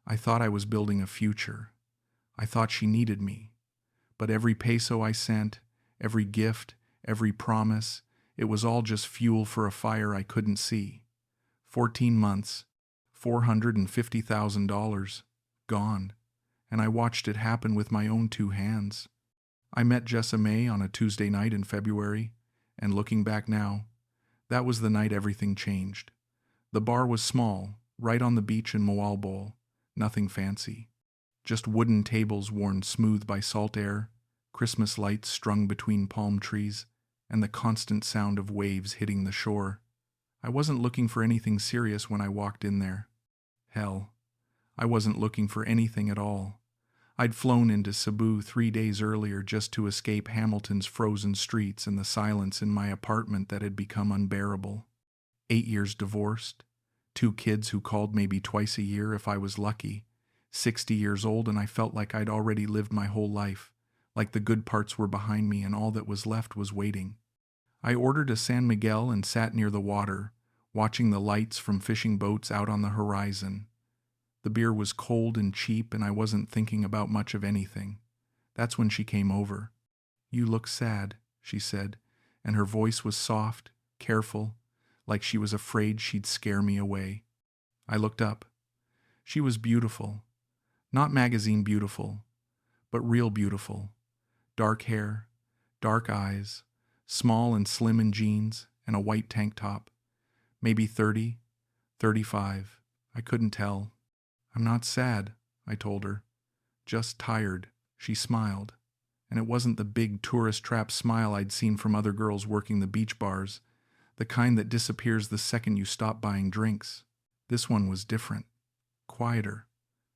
I thought I was building a future. I thought she needed me. But every peso I sent, every gift, every promise, it was all just fuel for a fire I couldn't see. 14 months, $450,000, gone. And I watched it happen with my own two hands. I met Jessa Mae on a Tuesday night in February, and looking back now, that was the night everything changed. The bar was small, right on the beach in Moalboal, nothing fancy. Just wooden tables worn smooth by salt air, Christmas lights strung between palm trees, and the constant sound of waves hitting the shore. I wasn't looking for anything serious when I walked in there. Hell, I wasn't looking for anything at all. I'd flown into Cebu 3 days earlier just to escape Hamilton's frozen streets and the silence in my apartment that had become unbearable. 8 years divorced, 2 kids who called maybe twice a year if I was lucky, 60 years old, and I felt like I'd already lived my whole life, like the good parts were behind me and all that was left was waiting. I ordered a San Miguel and sat near the water, watching the lights from fishing boats out on the horizon. The beer was cold and cheap, and I wasn't thinking about much of anything. That's when she came over. "You look sad," she said, and her voice was soft, careful, like she was afraid she'd scare me away. I looked up. She was beautiful. Not magazine beautiful, but real beautiful. Dark hair, dark eyes, small and slim in jeans, and a white tank top. Maybe 30, 35. I couldn't tell. "I'm not sad," I told her. "Just tired." She smiled. And it wasn't the big tourist trap smile I'd seen from other girls working the beach bars, the kind that disappears the second you stop buying drinks. This one was different. Quieter.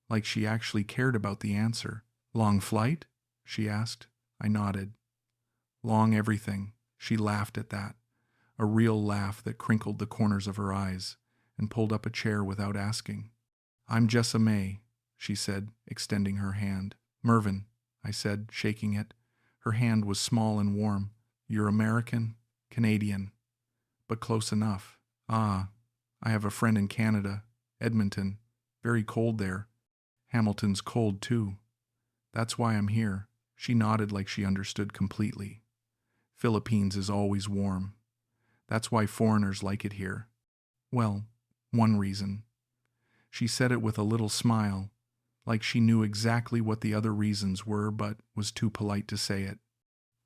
Like she actually cared about the answer. "Long flight?" she asked. I nodded. "Long everything." She laughed at that. A real laugh that crinkled the corners of her eyes, and pulled up a chair without asking. "I'm Jessa Mae," she said, extending her hand. "Mervin," I said, shaking it. Her hand was small and warm. "You're American?" "Canadian." "But close enough." "Ah, I have a friend in Canada, Edmonton. Very cold there." "Hamilton's cold too." "That's why I'm here." She nodded like she understood completely. "Philippines is always warm. That's why foreigners like it here." "Well, one reason." She said it with a little smile, like she knew exactly what the other reasons were but was too polite to say it.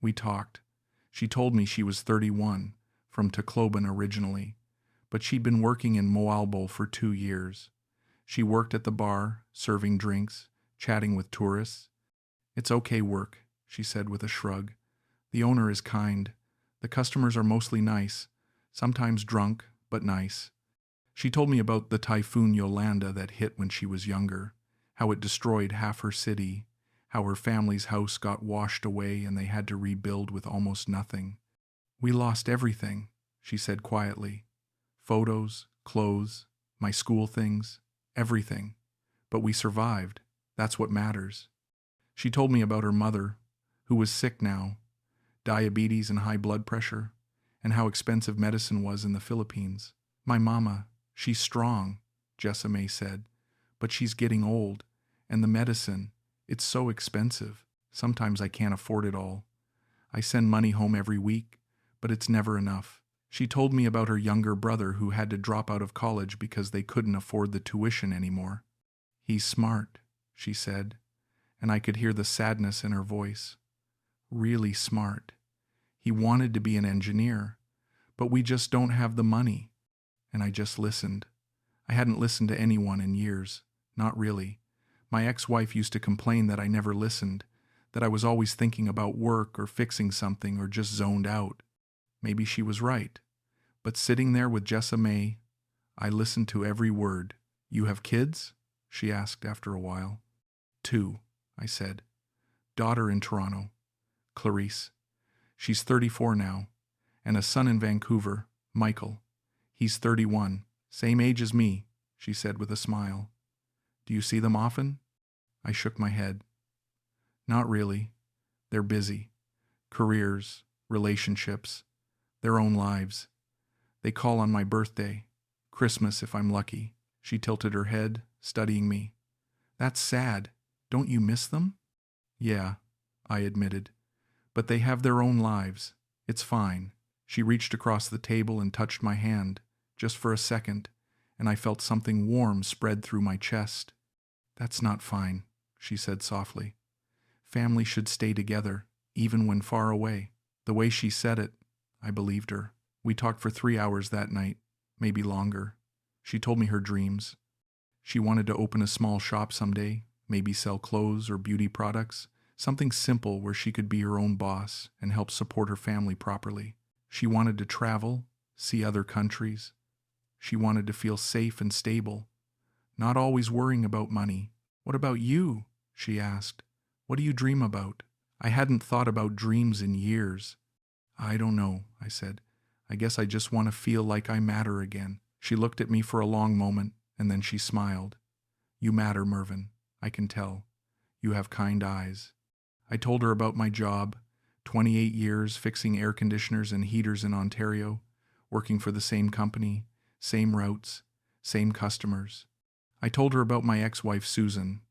We talked. She told me she was 31, from Tacloban originally, but she'd been working in Moalboal for 2 years. She worked at the bar, serving drinks, chatting with tourists. "It's okay work," she said with a shrug. "The owner is kind. The customers are mostly nice, sometimes drunk, but nice." She told me about the typhoon Yolanda that hit when she was younger, how it destroyed half her city, how her family's house got washed away and they had to rebuild with almost nothing. "We lost everything," she said quietly. "Photos, clothes, my school things, everything. But we survived. That's what matters." She told me about her mother, who was sick now, diabetes and high blood pressure, and how expensive medicine was in the Philippines. "My mama, she's strong," Jessa Mae said, "but she's getting old, and the medicine, it's so expensive. Sometimes I can't afford it all. I send money home every week, but it's never enough." She told me about her younger brother who had to drop out of college because they couldn't afford the tuition anymore. "He's smart," she said, and I could hear the sadness in her voice. "Really smart. He wanted to be an engineer, but we just don't have the money." And I just listened. I hadn't listened to anyone in years. Not really. My ex-wife used to complain that I never listened, that I was always thinking about work or fixing something or just zoned out. Maybe she was right. But sitting there with Jessa Mae, I listened to every word. "You have kids?" she asked after a while. "2, I said. "Daughter in Toronto, Clarice. She's 34 now, and a son in Vancouver, Michael. He's 31, same age as me," she said with a smile. "Do you see them often?" I shook my head. "Not really. They're busy. Careers, relationships, their own lives. They call on my birthday, Christmas if I'm lucky." She tilted her head, studying me. That's sad. Don't you miss them? Yeah, I admitted. But they have their own lives. It's fine. She reached across the table and touched my hand, just for a second, and I felt something warm spread through my chest. That's not fine, she said softly. Family should stay together, even when far away. The way she said it, I believed her. We talked for 3 hours that night, maybe longer. She told me her dreams. She wanted to open a small shop someday, maybe sell clothes or beauty products, something simple where she could be her own boss and help support her family properly. She wanted to travel, see other countries. She wanted to feel safe and stable, not always worrying about money. What about you? She asked. What do you dream about? I hadn't thought about dreams in years. I don't know, I said. I guess I just want to feel like I matter again. She looked at me for a long moment, and then she smiled. You matter, Mervin. I can tell. You have kind eyes. I told her about my job, 28 years fixing air conditioners and heaters in Ontario, working for the same company, same routes, same customers. I told her about my ex-wife, Susan,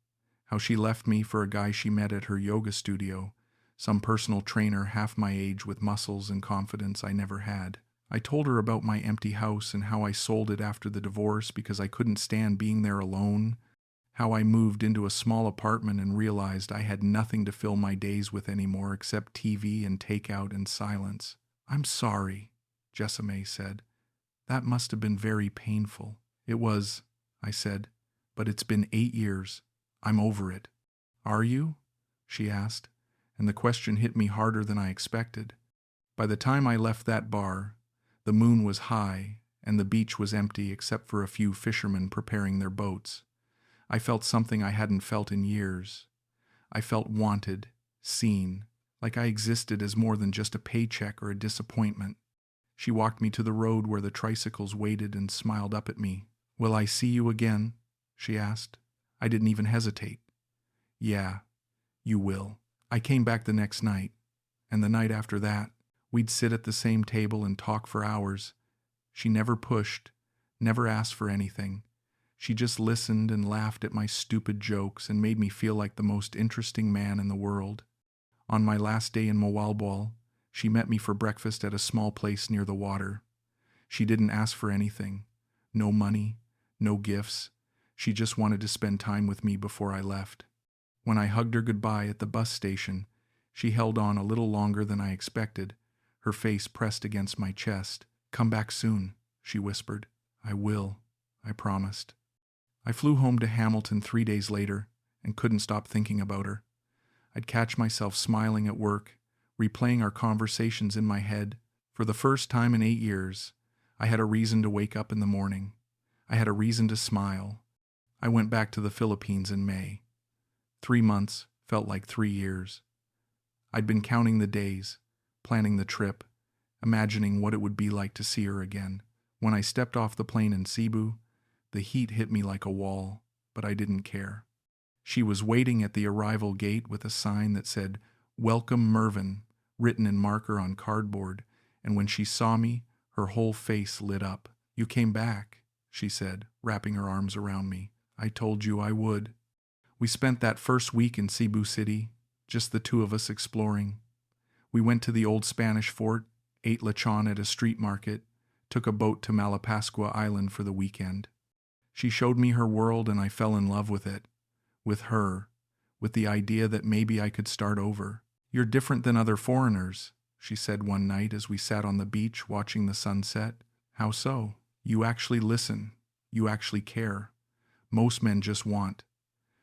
how she left me for a guy she met at her yoga studio, some personal trainer half my age with muscles and confidence I never had. I told her about my empty house and how I sold it after the divorce because I couldn't stand being there alone, how I moved into a small apartment and realized I had nothing to fill my days with anymore except TV and takeout and silence. I'm sorry, Jessa Mae said. That must have been very painful. It was, I said, but it's been 8 years. I'm over it. Are you? She asked, and the question hit me harder than I expected. By the time I left that bar, the moon was high and the beach was empty except for a few fishermen preparing their boats. I felt something I hadn't felt in years. I felt wanted, seen, like I existed as more than just a paycheck or a disappointment. She walked me to the road where the tricycles waited and smiled up at me. Will I see you again? She asked. I didn't even hesitate. Yeah, you will. I came back the next night, and the night after that. We'd sit at the same table and talk for hours. She never pushed, never asked for anything. She just listened and laughed at my stupid jokes and made me feel like the most interesting man in the world. On my last day in Moalboal, she met me for breakfast at a small place near the water. She didn't ask for anything. No money, no gifts. She just wanted to spend time with me before I left. When I hugged her goodbye at the bus station, she held on a little longer than I expected, her face pressed against my chest. Come back soon, she whispered. I will, I promised. I flew home to Hamilton 3 days later and couldn't stop thinking about her. I'd catch myself smiling at work, replaying our conversations in my head. For the first time in 8 years, I had a reason to wake up in the morning. I had a reason to smile. I went back to the Philippines in May. 3 months felt like 3 years. I'd been counting the days, planning the trip, imagining what it would be like to see her again. When I stepped off the plane in Cebu, the heat hit me like a wall, but I didn't care. She was waiting at the arrival gate with a sign that said, Welcome Mervin, written in marker on cardboard, and when she saw me, her whole face lit up. You came back, she said, wrapping her arms around me. I told you I would. We spent that first week in Cebu City, just the two of us exploring. We went to the old Spanish fort, ate lechon at a street market, took a boat to Malapascua Island for the weekend. She showed me her world and I fell in love with it, with her, with the idea that maybe I could start over. You're different than other foreigners, she said one night as we sat on the beach watching the sunset. How so? You actually listen. You actually care. Most men just want.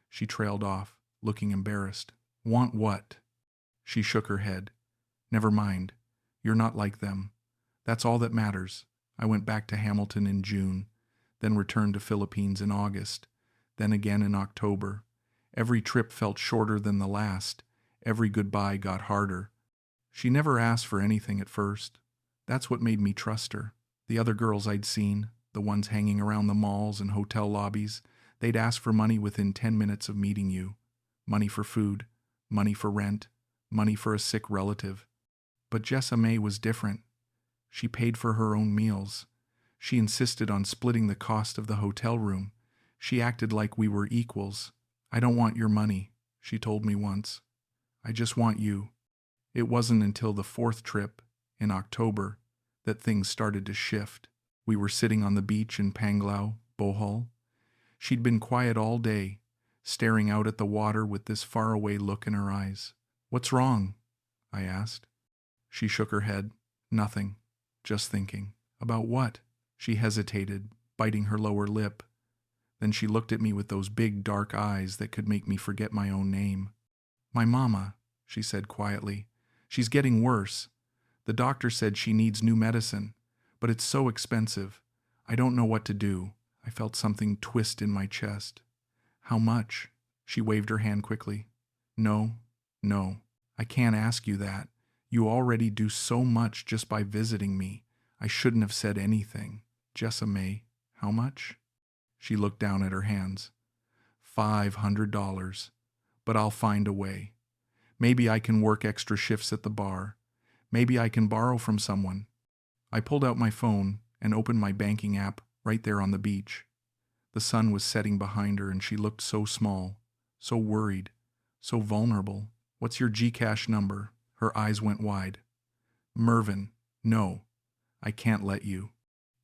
She trailed off, looking embarrassed. Want what? She shook her head. Never mind. You're not like them. That's all that matters. I went back to Hamilton in June, then returned to Philippines in August, then again in October. Every trip felt shorter than the last. Every goodbye got harder. She never asked for anything at first. That's what made me trust her. The other girls I'd seen, the ones hanging around the malls and hotel lobbies, they'd ask for money within 10 minutes of meeting you. Money for food, money for rent, money for a sick relative. But Jessa Mae was different. She paid for her own meals. She insisted on splitting the cost of the hotel room. She acted like we were equals. I don't want your money, she told me once. I just want you. It wasn't until the fourth trip, in October, that things started to shift. We were sitting on the beach in Panglao, Bohol. She'd been quiet all day, staring out at the water with this faraway look in her eyes. What's wrong? I asked. She shook her head. Nothing. Just thinking. About what? She hesitated, biting her lower lip. Then she looked at me with those big dark eyes that could make me forget my own name. My mama, she said quietly. She's getting worse. The doctor said she needs new medicine, but it's so expensive. I don't know what to do. I felt something twist in my chest. How much? She waved her hand quickly. No, I can't ask you that. You already do so much just by visiting me. I shouldn't have said anything. Jessa Mae, how much? She looked down at her hands. $500. But I'll find a way. Maybe I can work extra shifts at the bar. Maybe I can borrow from someone. I pulled out my phone and opened my banking app right there on the beach. The sun was setting behind her and she looked so small, so worried, so vulnerable. What's your Gcash number? Her eyes went wide. Mervin, no, I can't let you.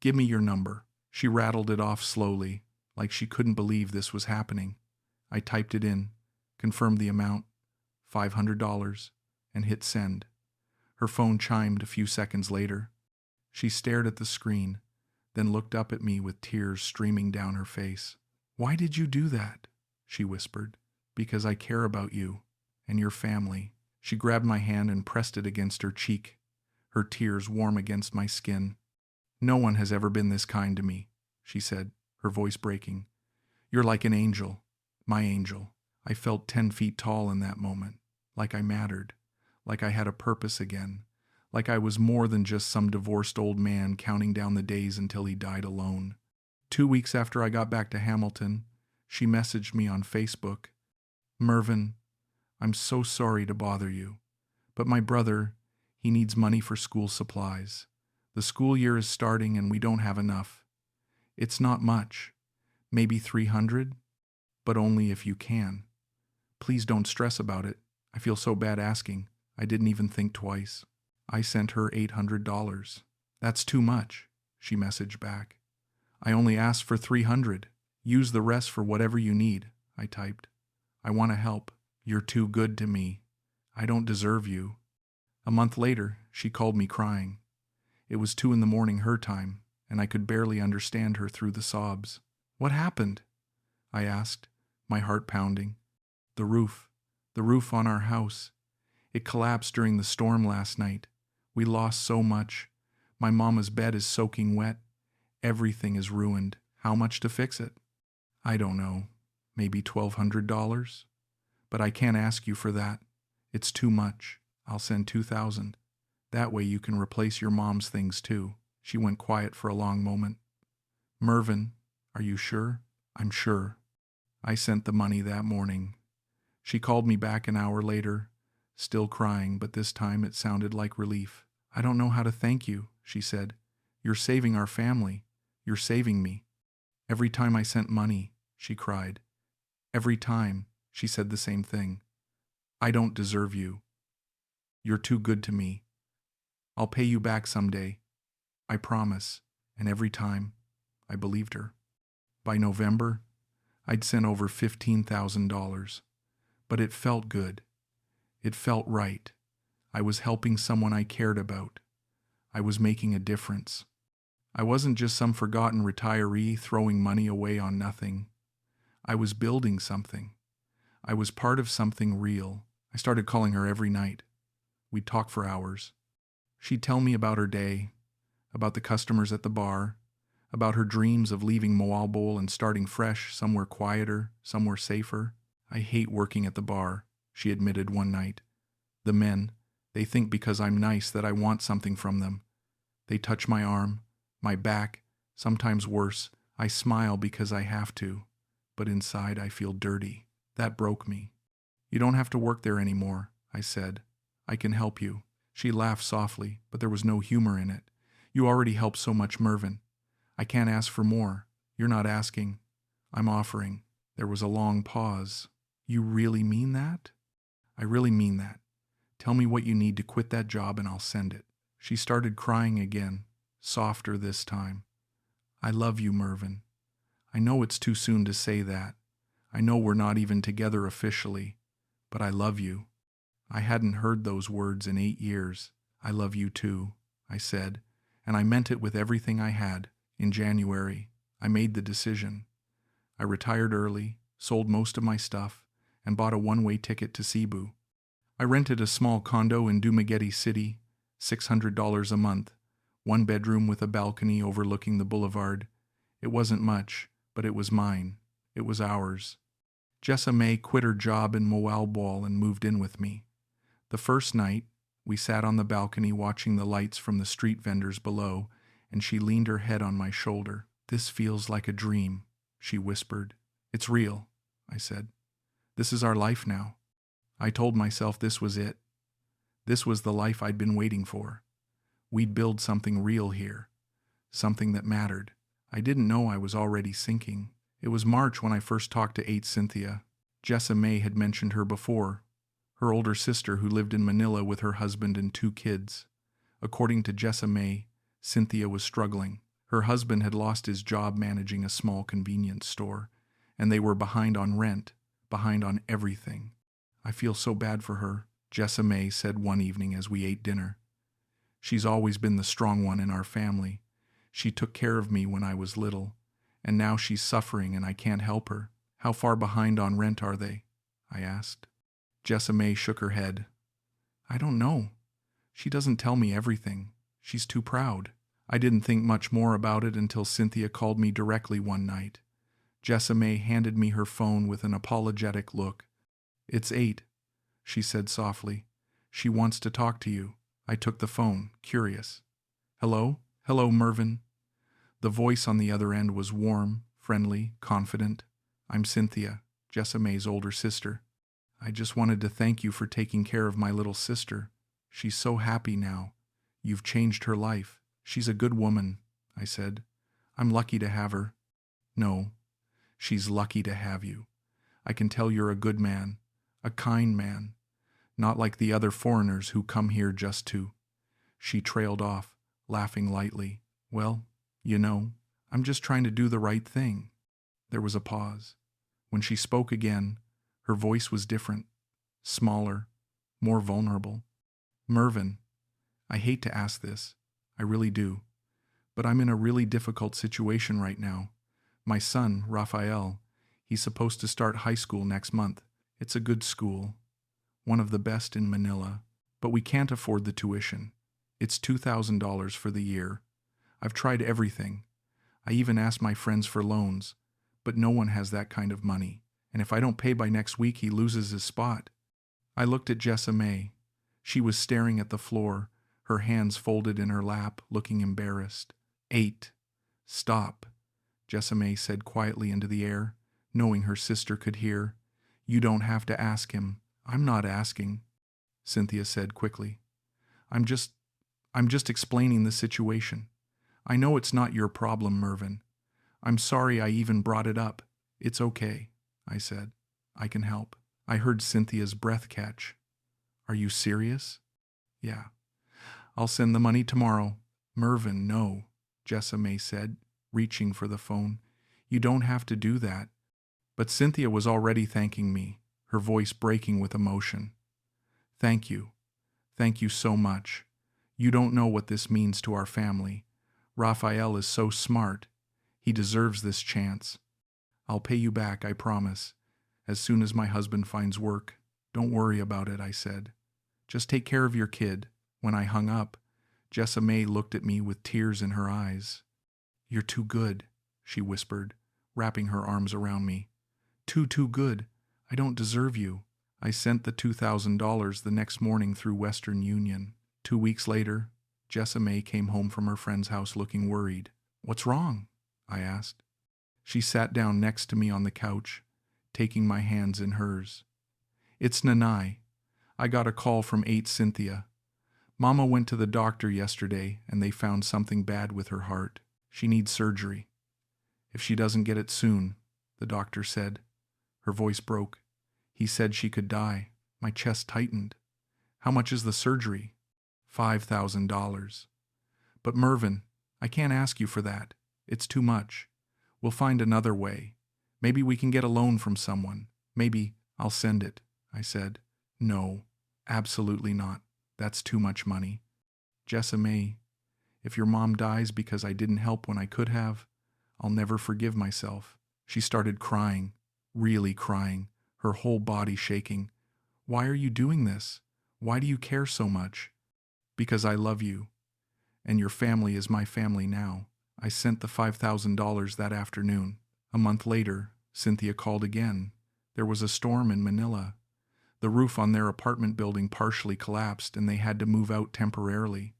Give me your number. She rattled it off slowly, like she couldn't believe this was happening. I typed it in, confirmed the amount, $500, and hit send. Her phone chimed a few seconds later. She stared at the screen, then looked up at me with tears streaming down her face. Why did you do that? She whispered. Because I care about you and your family. She grabbed my hand and pressed it against her cheek, her tears warm against my skin. No one has ever been this kind to me, she said, her voice breaking. You're like an angel, my angel. I felt 10 feet tall in that moment, like I mattered, like I had a purpose again, like I was more than just some divorced old man counting down the days until he died alone. 2 weeks after I got back to Hamilton, she messaged me on Facebook. Mervin, I'm so sorry to bother you, but my brother, he needs money for school supplies. The school year is starting and we don't have enough. It's not much, maybe 300, but only if you can. Please don't stress about it. I feel so bad asking. I didn't even think twice. I sent her $800. That's too much, she messaged back. I only asked for 300. Use the rest for whatever you need, I typed. I want to help. You're too good to me. I don't deserve you. A month later, she called me crying. It was 2 a.m. her time, and I could barely understand her through the sobs. What happened? I asked, my heart pounding. The roof on our house. It collapsed during the storm last night. We lost so much. My mama's bed is soaking wet. Everything is ruined. How much to fix it? I don't know. Maybe $1,200? But I can't ask you for that. It's too much. I'll send $2,000. That way you can replace your mom's things too. She went quiet for a long moment. Mervin, are you sure? I'm sure. I sent the money that morning. She called me back an hour later, still crying, but this time it sounded like relief. I don't know how to thank you, she said. You're saving our family. You're saving me. Every time I sent money, she cried. Every time, she said the same thing. I don't deserve you. You're too good to me. I'll pay you back someday. I promise. And every time, I believed her. By November, I'd sent over $15,000. But it felt good. It felt right. I was helping someone I cared about. I was making a difference. I wasn't just some forgotten retiree throwing money away on nothing. I was building something. I was part of something real. I started calling her every night. We'd talk for hours. She'd tell me about her day, about the customers at the bar, about her dreams of leaving Moalboal and starting fresh, somewhere quieter, somewhere safer. I hate working at the bar, she admitted one night. The men, they think because I'm nice that I want something from them. They touch my arm, my back, sometimes worse. I smile because I have to, but inside I feel dirty. That broke me. You don't have to work there anymore, I said. I can help you. She laughed softly, but there was no humor in it. You already help so much, Mervin. I can't ask for more. You're not asking. I'm offering. There was a long pause. You really mean that? I really mean that. Tell me what you need to quit that job and I'll send it. She started crying again, softer this time. I love you, Mervin. I know it's too soon to say that. I know we're not even together officially, but I love you. I hadn't heard those words in 8 years. I love you too, I said, and I meant it with everything I had. In January, I made the decision. I retired early, sold most of my stuff, and bought a one-way ticket to Cebu. I rented a small condo in Dumaguete City, $600 a month, 1 bedroom with a balcony overlooking the boulevard. It wasn't much, but it was mine. It was ours. Jessa Mae quit her job in Moalboal and moved in with me. The first night, we sat on the balcony watching the lights from the street vendors below, and she leaned her head on my shoulder. This feels like a dream, she whispered. It's real, I said. This is our life now. I told myself this was it. This was the life I'd been waiting for. We'd build something real here, something that mattered. I didn't know I was already sinking. It was March when I first talked to Aunt Cynthia. Jessa Mae had mentioned her before, her older sister who lived in Manila with her husband and 2 kids. According to Jessa Mae, Cynthia was struggling. Her husband had lost his job managing a small convenience store, and they were behind on rent, behind on everything. I feel so bad for her, Jessa Mae said one evening as we ate dinner. She's always been the strong one in our family. She took care of me when I was little, and now she's suffering and I can't help her. How far behind on rent are they? I asked. Jessa Mae shook her head. I don't know. She doesn't tell me everything. She's too proud. I didn't think much more about it until Cynthia called me directly one night. Jessa Mae handed me her phone with an apologetic look. It's 8, she said softly. She wants to talk to you. I took the phone, curious. Hello? Hello, Mervin. The voice on the other end was warm, friendly, confident. I'm Cynthia, Jessa Mae's older sister. I just wanted to thank you for taking care of my little sister. She's so happy now. You've changed her life. She's a good woman, I said. I'm lucky to have her. No, she's lucky to have you. I can tell you're a good man, a kind man, not like the other foreigners who come here just to. She trailed off, laughing lightly. Well, you know, I'm just trying to do the right thing. There was a pause. When she spoke again, her voice was different, smaller, more vulnerable. Mervin, I hate to ask this, I really do, but I'm in a really difficult situation right now. My son, Raphael, he's supposed to start high school next month. It's a good school, one of the best in Manila, but we can't afford the tuition. It's $2,000 for the year. I've tried everything. I even asked my friends for loans, but no one has that kind of money. And if I don't pay by next week, he loses his spot. I looked at Jessa Mae. She was staring at the floor, her hands folded in her lap, looking embarrassed. 8. Stop, Jessa Mae said quietly into the air, knowing her sister could hear. You don't have to ask him. I'm not asking, Cynthia said quickly. I'm just explaining the situation. I know it's not your problem, Mervin. I'm sorry I even brought it up. It's okay, I said. I can help. I heard Cynthia's breath catch. Are you serious? Yeah. I'll send the money tomorrow. Mervin, no, Jessa Mae said, reaching for the phone. You don't have to do that. But Cynthia was already thanking me, her voice breaking with emotion. Thank you. Thank you so much. You don't know what this means to our family. Raphael is so smart. He deserves this chance. I'll pay you back, I promise, as soon as my husband finds work. Don't worry about it, I said. Just take care of your kid. When I hung up, Jessa Mae looked at me with tears in her eyes. You're too good, she whispered, wrapping her arms around me. Too good. I don't deserve you. I sent the $2,000 the next morning through Western Union. 2 weeks later, Jessa Mae came home from her friend's house looking worried. What's wrong? I asked. She sat down next to me on the couch, taking my hands in hers. It's Nanay. I got a call from Aunt Cynthia. Mama went to the doctor yesterday and they found something bad with her heart. She needs surgery. If she doesn't get it soon, the doctor said. Her voice broke. He said she could die. My chest tightened. How much is the surgery? $5,000. But Mervin, I can't ask you for that. It's too much. We'll find another way. Maybe we can get a loan from someone. Maybe I'll send it, I said. No, absolutely not. That's too much money. Jessa Mae, if your mom dies because I didn't help when I could have, I'll never forgive myself. She started crying, really crying, her whole body shaking. Why are you doing this? Why do you care so much? Because I love you, and your family is my family now. I sent the $5,000 that afternoon. A month later, Cynthia called again. There was a storm in Manila. The roof on their apartment building partially collapsed and they had to move out temporarily.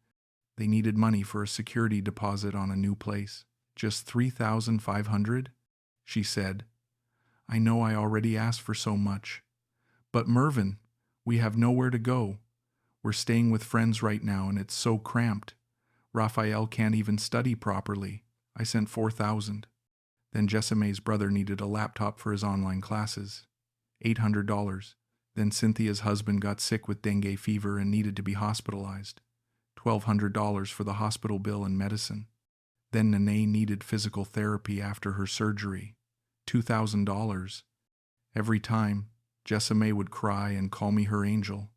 They needed money for a security deposit on a new place. Just $3,500? She said. I know I already asked for so much. But Mervin, we have nowhere to go. We're staying with friends right now and it's so cramped. Raphael can't even study properly. I sent $4,000. Then Jessa Mae's brother needed a laptop for his online classes. $800. Then Cynthia's husband got sick with dengue fever and needed to be hospitalized. $1,200 for the hospital bill and medicine. Then Nene needed physical therapy after her surgery. $2,000. Every time, Jessa Mae would cry and call me her angel.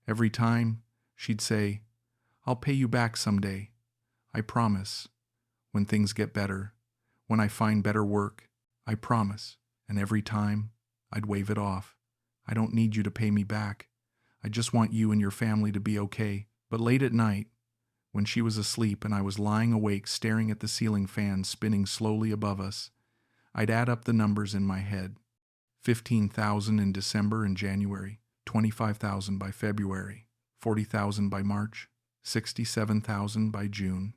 Every time, she'd say, I'll pay you back someday. I promise. When things get better, when I find better work, I promise. And every time, I'd wave it off. I don't need you to pay me back. I just want you and your family to be okay. But late at night, when she was asleep and I was lying awake staring at the ceiling fan spinning slowly above us, I'd add up the numbers in my head. 15,000 in December and January, 25,000 by February, 40,000 by March, 67,000 by June.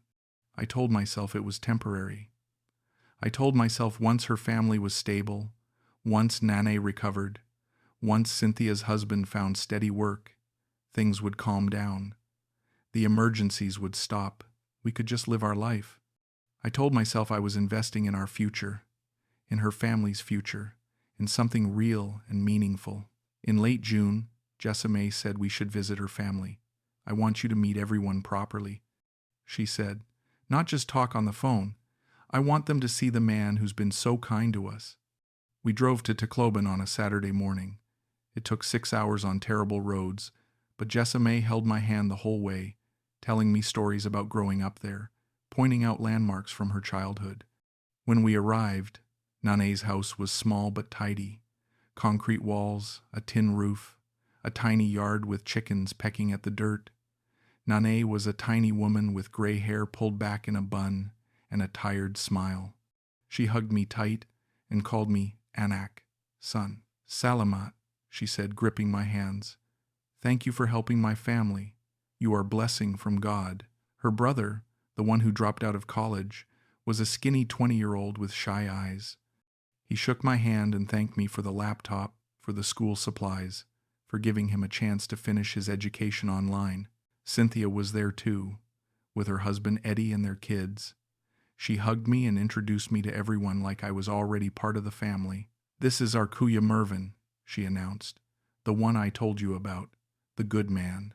I told myself it was temporary. I told myself once her family was stable, once Nane recovered, once Cynthia's husband found steady work, things would calm down. The emergencies would stop. We could just live our life. I told myself I was investing in our future, in her family's future, in something real and meaningful. In late June, Jessa Mae said we should visit her family. I want you to meet everyone properly, she said. Not just talk on the phone. I want them to see the man who's been so kind to us. We drove to Tacloban on a Saturday morning. It took 6 hours on terrible roads, but Jessa Mae held my hand the whole way, telling me stories about growing up there, pointing out landmarks from her childhood. When we arrived, Nane's house was small but tidy. Concrete walls, a tin roof, a tiny yard with chickens pecking at the dirt. Nane was a tiny woman with gray hair pulled back in a bun and a tired smile. She hugged me tight and called me Anak, son. Salamat, she said, gripping my hands. Thank you for helping my family. You are a blessing from God. Her brother, the one who dropped out of college, was a skinny 20-year-old with shy eyes. He shook my hand and thanked me for the laptop, for the school supplies, for giving him a chance to finish his education online. Cynthia was there too, with her husband Eddie and their kids. She hugged me and introduced me to everyone like I was already part of the family. This is our Kuya Mervin, she announced, the one I told you about, the good man.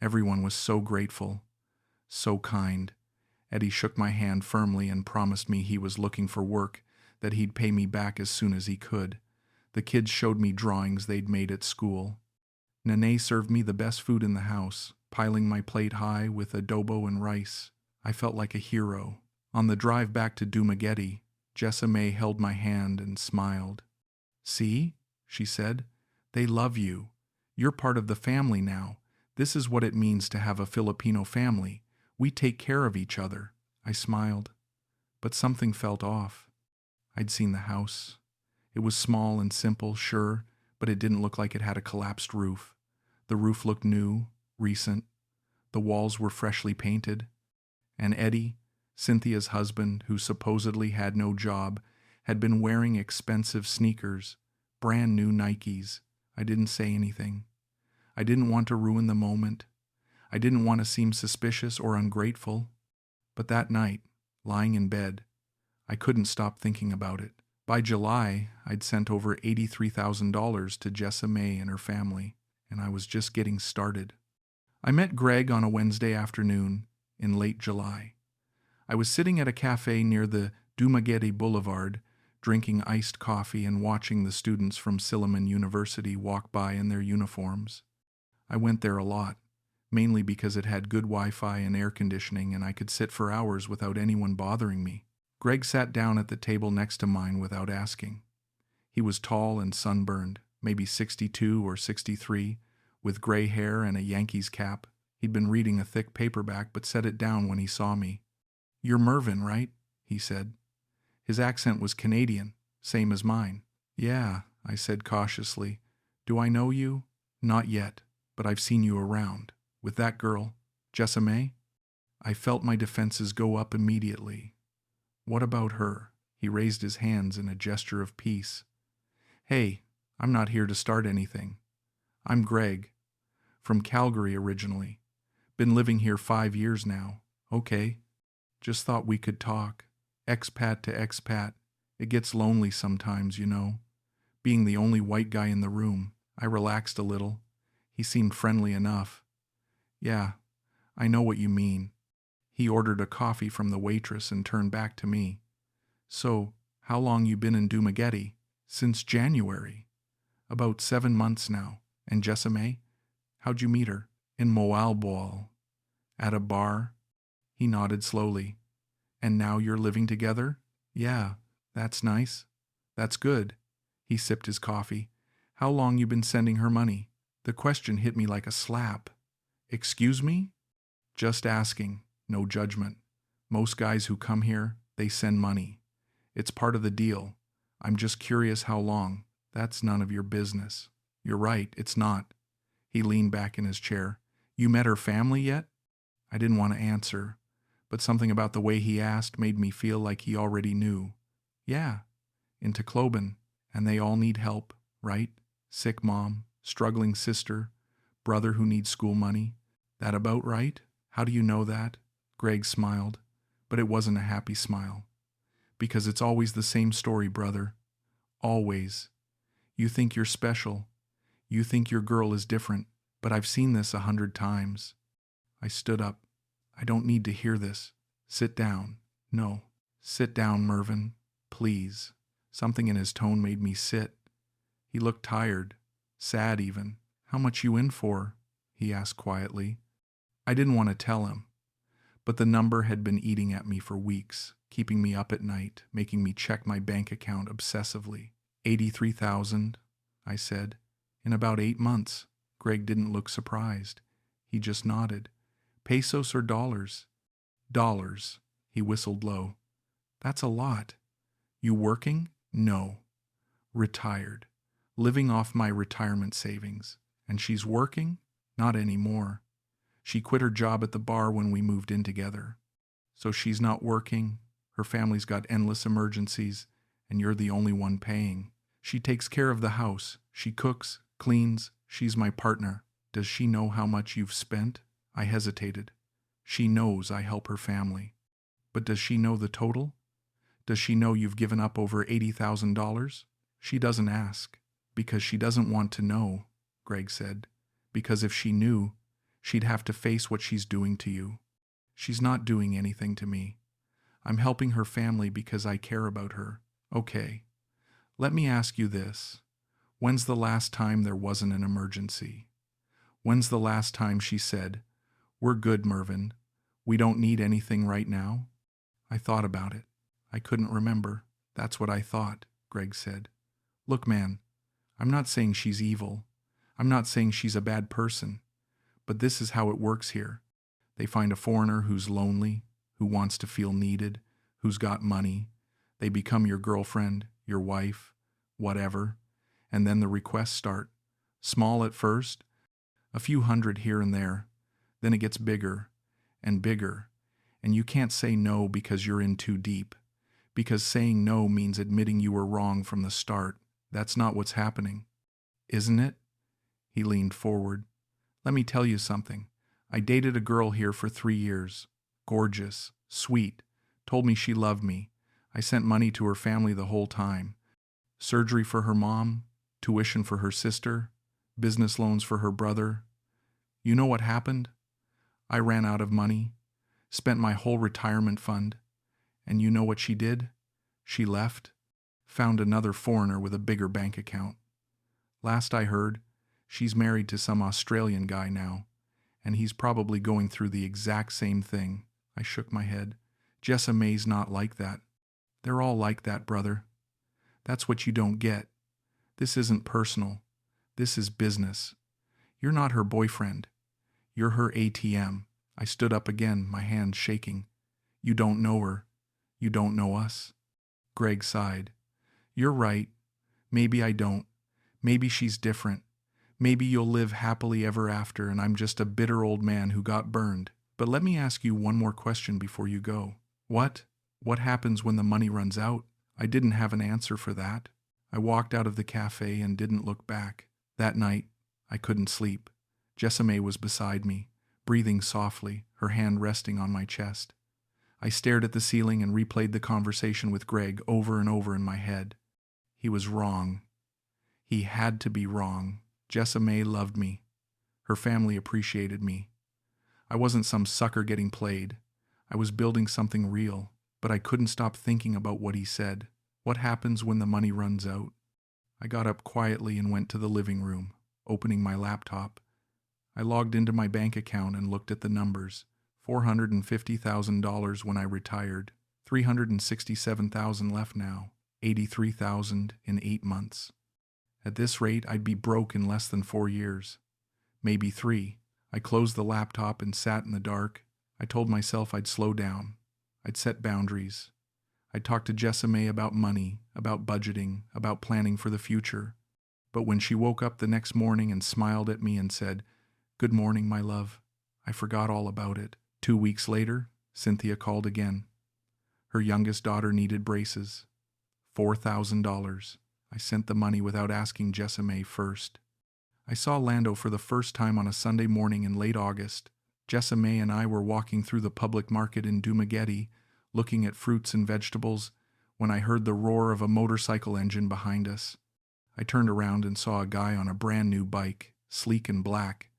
Everyone was so grateful, so kind. Eddie shook my hand firmly and promised me he was looking for work, that he'd pay me back as soon as he could. The kids showed me drawings they'd made at school. Nene served me the best food in the house, piling my plate high with adobo and rice. I felt like a hero. On the drive back to Dumaguete, Jessa Mae held my hand and smiled. See, she said, they love you. You're part of the family now. This is what it means to have a Filipino family. We take care of each other. I smiled, but something felt off. I'd seen the house. It was small and simple, sure, but it didn't look like it had a collapsed roof. The roof looked new, recent. The walls were freshly painted. And Eddie, Cynthia's husband, who supposedly had no job, had been wearing expensive sneakers, brand new Nikes. I didn't say anything. I didn't want to ruin the moment. I didn't want to seem suspicious or ungrateful. But that night, lying in bed, I couldn't stop thinking about it. By July, I'd sent over $83,000 to Jessa Mae and her family, and I was just getting started. I met Greg on a Wednesday afternoon in late July. I was sitting at a cafe near the Dumaguete Boulevard, drinking iced coffee and watching the students from Silliman University walk by in their uniforms. I went there a lot, mainly because it had good Wi-Fi and air conditioning and I could sit for hours without anyone bothering me. Greg sat down at the table next to mine without asking. He was tall and sunburned, maybe 62 or 63, with gray hair and a Yankees cap. He'd been reading a thick paperback but set it down when he saw me. "You're Mervin, right?" he said. His accent was Canadian, same as mine. "Yeah," I said cautiously. "Do I know you?" "Not yet, but I've seen you around. With that girl, Jessa Mae?" I felt my defenses go up immediately. "What about her?" He raised his hands in a gesture of peace. "Hey, I'm not here to start anything. I'm Greg, from Calgary originally. Been living here 5 years now. Okay. Just thought we could talk. Expat to expat. It gets lonely sometimes, you know. Being the only white guy in the room." I relaxed a little. He seemed friendly enough. "Yeah, I know what you mean." He ordered a coffee from the waitress and turned back to me. "So, how long you been in Dumaguete?" "Since January. About 7 months now." "And Jessa Mae? How'd you meet her?" "In Moalboal. At a bar." He nodded slowly. "And now you're living together?" "Yeah, that's nice. That's good." He sipped his coffee. "How long you been sending her money?" The question hit me like a slap. "Excuse me?" "Just asking. No judgment. Most guys who come here, they send money. It's part of the deal. I'm just curious how long." "That's none of your business." "You're right, it's not." He leaned back in his chair. "You met her family yet?" I didn't want to answer, but something about the way he asked made me feel like he already knew. "Yeah, in Tacloban, and they all need help, right? Sick mom, struggling sister, brother who needs school money. That about right?" "How do you know that?" Greg smiled, but it wasn't a happy smile. "Because it's always the same story, brother. Always. You think you're special. You think your girl is different, but I've seen this 100 times. I stood up. "I don't need to hear this. Sit down." "No. Sit down, Mervin. Please." Something in his tone made me sit. He looked tired, sad even. "How much you in for?" he asked quietly. I didn't want to tell him, but the number had been eating at me for weeks, keeping me up at night, making me check my bank account obsessively. 83,000, I said. "In about 8 months." Greg didn't look surprised. He just nodded. "Pesos or dollars?" "Dollars." He whistled low. "That's a lot." "You working?" "No." "Retired. Living off my retirement savings." "And she's working?" "Not anymore. She quit her job at the bar when we moved in together. So she's not working, her family's got endless emergencies, and you're the only one paying. She takes care of the house. She cooks, cleans. She's my partner. Does she know how much you've spent?" I hesitated. "She knows I help her family. But does she know the total? Does she know you've given up over $80,000? "She doesn't ask, because she doesn't want to know," Greg said. "Because if she knew, she'd have to face what she's doing to you. She's not doing anything to me. I'm helping her family because I care about her." "Okay, let me ask you this. When's the last time there wasn't an emergency? When's the last time she said, 'We're good, Mervin. We don't need anything right now'?" I thought about it. I couldn't remember. "That's what I thought," Greg said. "Look, man, I'm not saying she's evil. I'm not saying she's a bad person. But this is how it works here. They find a foreigner who's lonely, who wants to feel needed, who's got money. They become your girlfriend, your wife, whatever. And then the requests start. Small at first, a few hundred here and there. Then it gets bigger and bigger. And you can't say no because you're in too deep. Because saying no means admitting you were wrong from the start. That's not what's happening. Isn't it?" He leaned forward. "Let me tell you something. I dated a girl here for 3 years. Gorgeous, sweet, told me she loved me. I sent money to her family the whole time. Surgery for her mom, tuition for her sister, business loans for her brother. You know what happened? I ran out of money, spent my whole retirement fund, and you know what she did? She left, found another foreigner with a bigger bank account. Last I heard, she's married to some Australian guy now, and he's probably going through the exact same thing. I shook my head. Jessa Mae's not like that. They're all like that, brother. That's what you don't get. This isn't personal. This is business. You're not her boyfriend. You're her ATM. I stood up again, my hands shaking. You don't know her. You don't know us. Greg sighed. You're right. Maybe I don't. Maybe she's different. Maybe you'll live happily ever after and I'm just a bitter old man who got burned. But let me ask you one more question before you go. What? What happens when the money runs out? I didn't have an answer for that. I walked out of the cafe and didn't look back. That night, I couldn't sleep. Jessa Mae was beside me, breathing softly, her hand resting on my chest. I stared at the ceiling and replayed the conversation with Greg over and over in my head. He was wrong. He had to be wrong. Jessa Mae loved me. Her family appreciated me. I wasn't some sucker getting played. I was building something real, but I couldn't stop thinking about what he said. What happens when the money runs out? I got up quietly and went to the living room, opening my laptop. I logged into my bank account and looked at the numbers. $450,000 when I retired, $367,000 left now, $83,000 in 8 months. At this rate, I'd be broke in less than 4 years. Maybe 3. I closed the laptop and sat in the dark. I told myself I'd slow down. I'd set boundaries. I'd talk to Jessa Mae about money, about budgeting, about planning for the future. But when she woke up the next morning and smiled at me and said, "Good morning, my love," I forgot all about it. 2 weeks later, Cynthia called again. Her youngest daughter needed braces. $4,000. I sent the money without asking Jessa Mae first. I saw Lando for the first time on a Sunday morning in late August. Jessa Mae and I were walking through the public market in Dumaguete, looking at fruits and vegetables, when I heard the roar of a motorcycle engine behind us. I turned around and saw a guy on a brand new bike, sleek and black.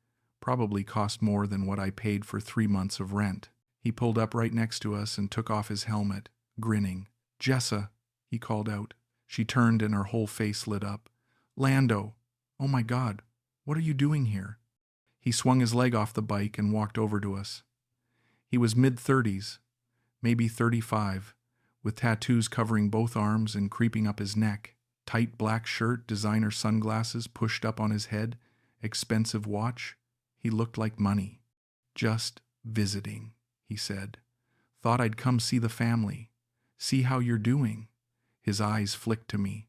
Probably cost more than what I paid for 3 months of rent. He pulled up right next to us and took off his helmet, grinning. "Jessa," he called out. She turned and her whole face lit up. "Lando! Oh my God, what are you doing here?" He swung his leg off the bike and walked over to us. He was mid-30s, maybe 35, with tattoos covering both arms and creeping up his neck. Tight black shirt, designer sunglasses pushed up on his head, expensive watch. He looked like money. "Just visiting," he said. "Thought I'd come see the family. See how you're doing." His eyes flicked to me.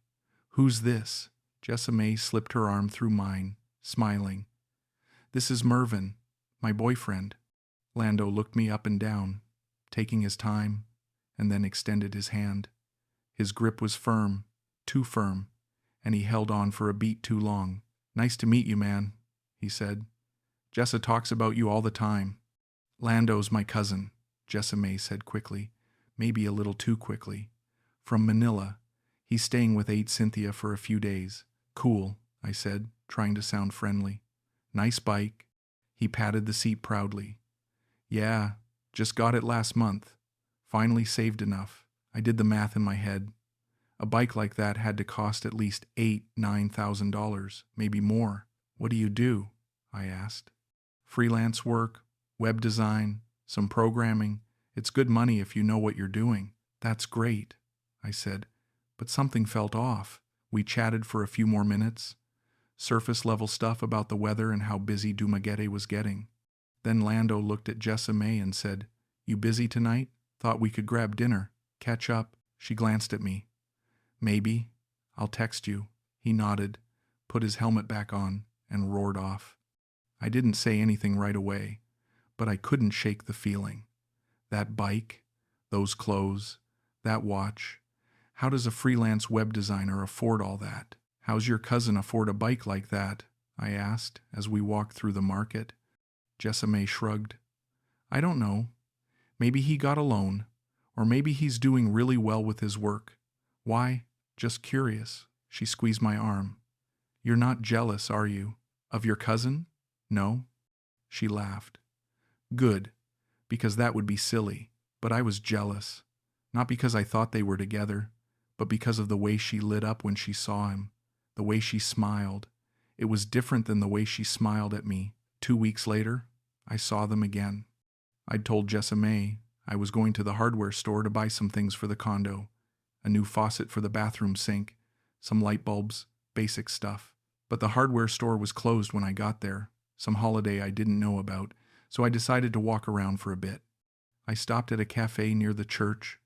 "Who's this?" Jessa Mae slipped her arm through mine, smiling. "This is Mervin, my boyfriend." Lando looked me up and down, taking his time, and then extended his hand. His grip was firm, too firm, and he held on for a beat too long. "Nice to meet you, man," he said. "Jessa talks about you all the time." "Lando's my cousin," Jessa Mae said quickly, maybe a little too quickly. "From Manila. He's staying with Aunt Cynthia for a few days." "Cool," I said, trying to sound friendly. "Nice bike." He patted the seat proudly. "Yeah, just got it last month. Finally saved enough." I did the math in my head. A bike like that had to cost at least $9,000, maybe more. "What do you do?" I asked. "Freelance work, web design, some programming. It's good money if you know what you're doing." "That's great," I said, but something felt off. We chatted for a few more minutes. Surface level stuff about the weather and how busy Dumaguete was getting. Then Lando looked at Jessa Mae and said, "You busy tonight? Thought we could grab dinner, catch up." She glanced at me. "Maybe. I'll text you." He nodded, put his helmet back on, and roared off. I didn't say anything right away, but I couldn't shake the feeling. That bike, those clothes, that watch. How does a freelance web designer afford all that? "How's your cousin afford a bike like that?" I asked as we walked through the market. Jessa Mae shrugged. "I don't know. Maybe he got a loan, or maybe he's doing really well with his work. Why? Just curious." She squeezed my arm. You're not jealous, are you? Of your cousin? No? She laughed. Good, because that would be silly. But I was jealous. Not because I thought they were together, but because of the way she lit up when she saw him, the way she smiled. It was different than the way she smiled at me. 2 weeks later, I saw them again. I'd told Jessa Mae I was going to the hardware store to buy some things for the condo. A new faucet for the bathroom sink, some light bulbs, basic stuff. But the hardware store was closed when I got there, some holiday I didn't know about, so I decided to walk around for a bit. I stopped at a cafe near the church,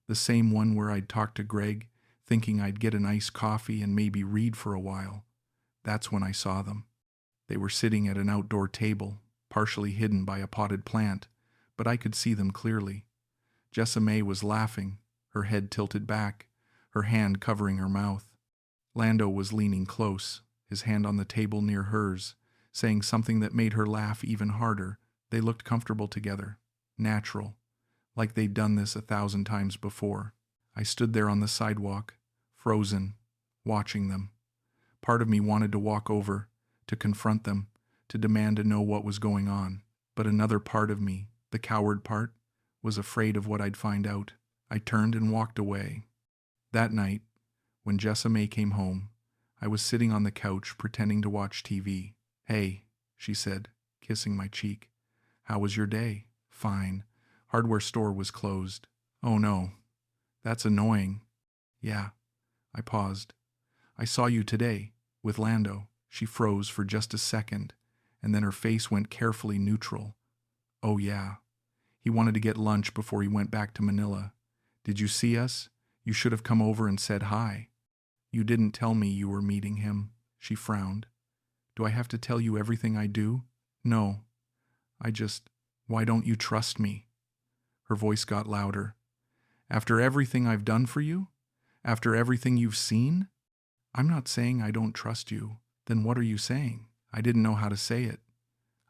the same one where I'd talked to Greg, thinking I'd get an iced coffee and maybe read for a while. That's when I saw them. They were sitting at an outdoor table, partially hidden by a potted plant, but I could see them clearly. Jessa Mae was laughing, her head tilted back, her hand covering her mouth. Lando was leaning close, his hand on the table near hers, saying something that made her laugh even harder. They looked comfortable together, natural, like they'd done this 1,000 times before. I stood there on the sidewalk, frozen, watching them. Part of me wanted to walk over, to confront them, to demand to know what was going on. But another part of me, the coward part, was afraid of what I'd find out. I turned and walked away. That night, when Jessa Mae came home, I was sitting on the couch pretending to watch TV. Hey, she said, kissing my cheek. How was your day? Fine. Hardware store was closed. Oh no. That's annoying. Yeah. I paused. I saw you today, with Lando. She froze for just a second, and then her face went carefully neutral. Oh yeah. He wanted to get lunch before he went back to Manila. Did you see us? You should have come over and said hi. You didn't tell me you were meeting him. She frowned. Do I have to tell you everything I do? No. Why don't you trust me? Her voice got louder. After everything I've done for you? After everything you've seen? I'm not saying I don't trust you. Then what are you saying? I didn't know how to say it.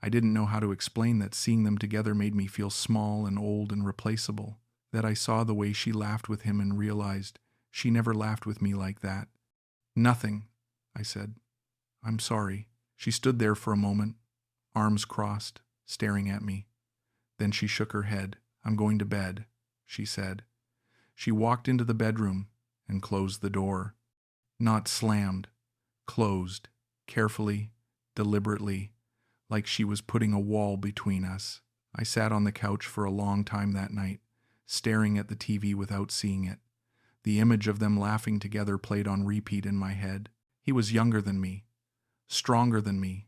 I didn't know how to explain that seeing them together made me feel small and old and replaceable. That I saw the way she laughed with him and realized she never laughed with me like that. Nothing, I said. I'm sorry. She stood there for a moment, arms crossed, staring at me. Then she shook her head. I'm going to bed, she said. She walked into the bedroom and closed the door. Not slammed, closed, carefully, deliberately, like she was putting a wall between us. I sat on the couch for a long time that night, staring at the TV without seeing it. The image of them laughing together played on repeat in my head. He was younger than me, stronger than me,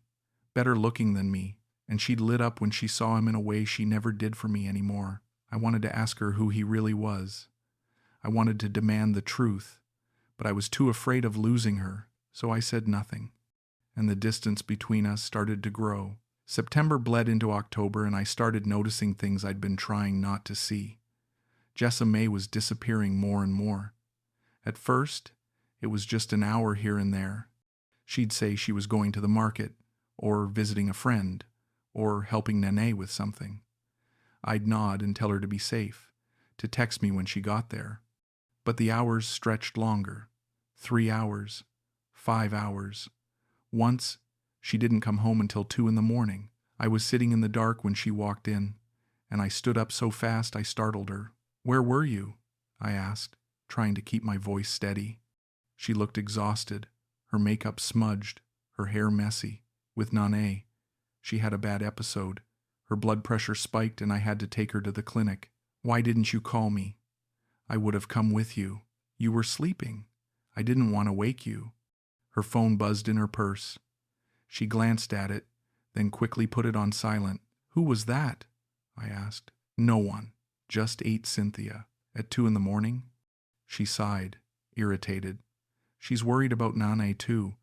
better looking than me, and she'd lit up when she saw him in a way she never did for me anymore. I wanted to ask her who he really was. I wanted to demand the truth, but I was too afraid of losing her, so I said nothing. And the distance between us started to grow. September bled into October, and I started noticing things I'd been trying not to see. Jessa Mae was disappearing more and more. At first, it was just an hour here and there. She'd say she was going to the market, or visiting a friend, or helping Nene with something. I'd nod and tell her to be safe, to text me when she got there. But the hours stretched longer. 3 hours, 5 hours. Once, she didn't come home until 2 in the morning. I was sitting in the dark when she walked in, and I stood up so fast I startled her. Where were you? I asked, trying to keep my voice steady. She looked exhausted, her makeup smudged, her hair messy. With Nane, she had a bad episode. Her blood pressure spiked and I had to take her to the clinic. Why didn't you call me? I would have come with you. You were sleeping. I didn't want to wake you. Her phone buzzed in her purse. She glanced at it, then quickly put it on silent. Who was that? I asked. No one. Just ate Cynthia. At 2 in the morning? She sighed, irritated. She's worried about Nane too.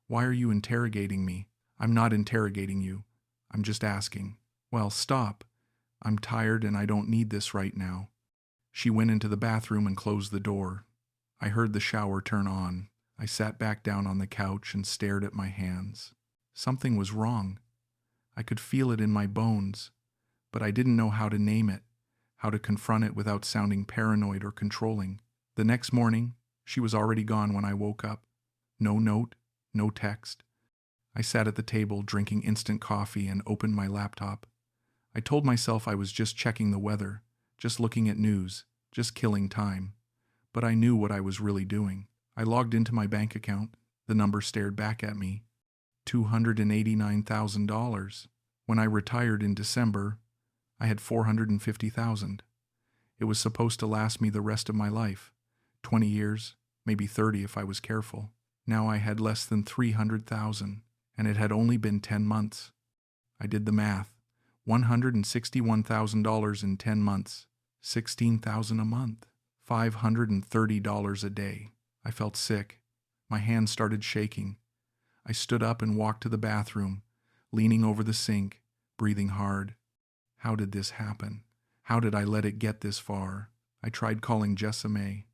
Why are you interrogating me? I'm not interrogating you. I'm just asking. Well, stop. I'm tired and I don't need this right now. She went into the bathroom and closed the door. I heard the shower turn on. I sat back down on the couch and stared at my hands. Something was wrong. I could feel it in my bones, but I didn't know how to name it, how to confront it without sounding paranoid or controlling. The next morning, she was already gone when I woke up. No note, no text. I sat at the table drinking instant coffee and opened my laptop. I told myself I was just checking the weather, just looking at news, just killing time. But I knew what I was really doing. I logged into my bank account. The number stared back at me. $289,000. When I retired in December, I had $450,000. It was supposed to last me the rest of my life. 20 years, maybe 30 if I was careful. Now I had less than $300,000, and it had only been 10 months. I did the math. $161,000 in 10 months. $16,000 a month. $530 a day. I felt sick. My hands started shaking. I stood up and walked to the bathroom, leaning over the sink, breathing hard. How did this happen? How did I let it get this far? I tried calling Jessa Mae.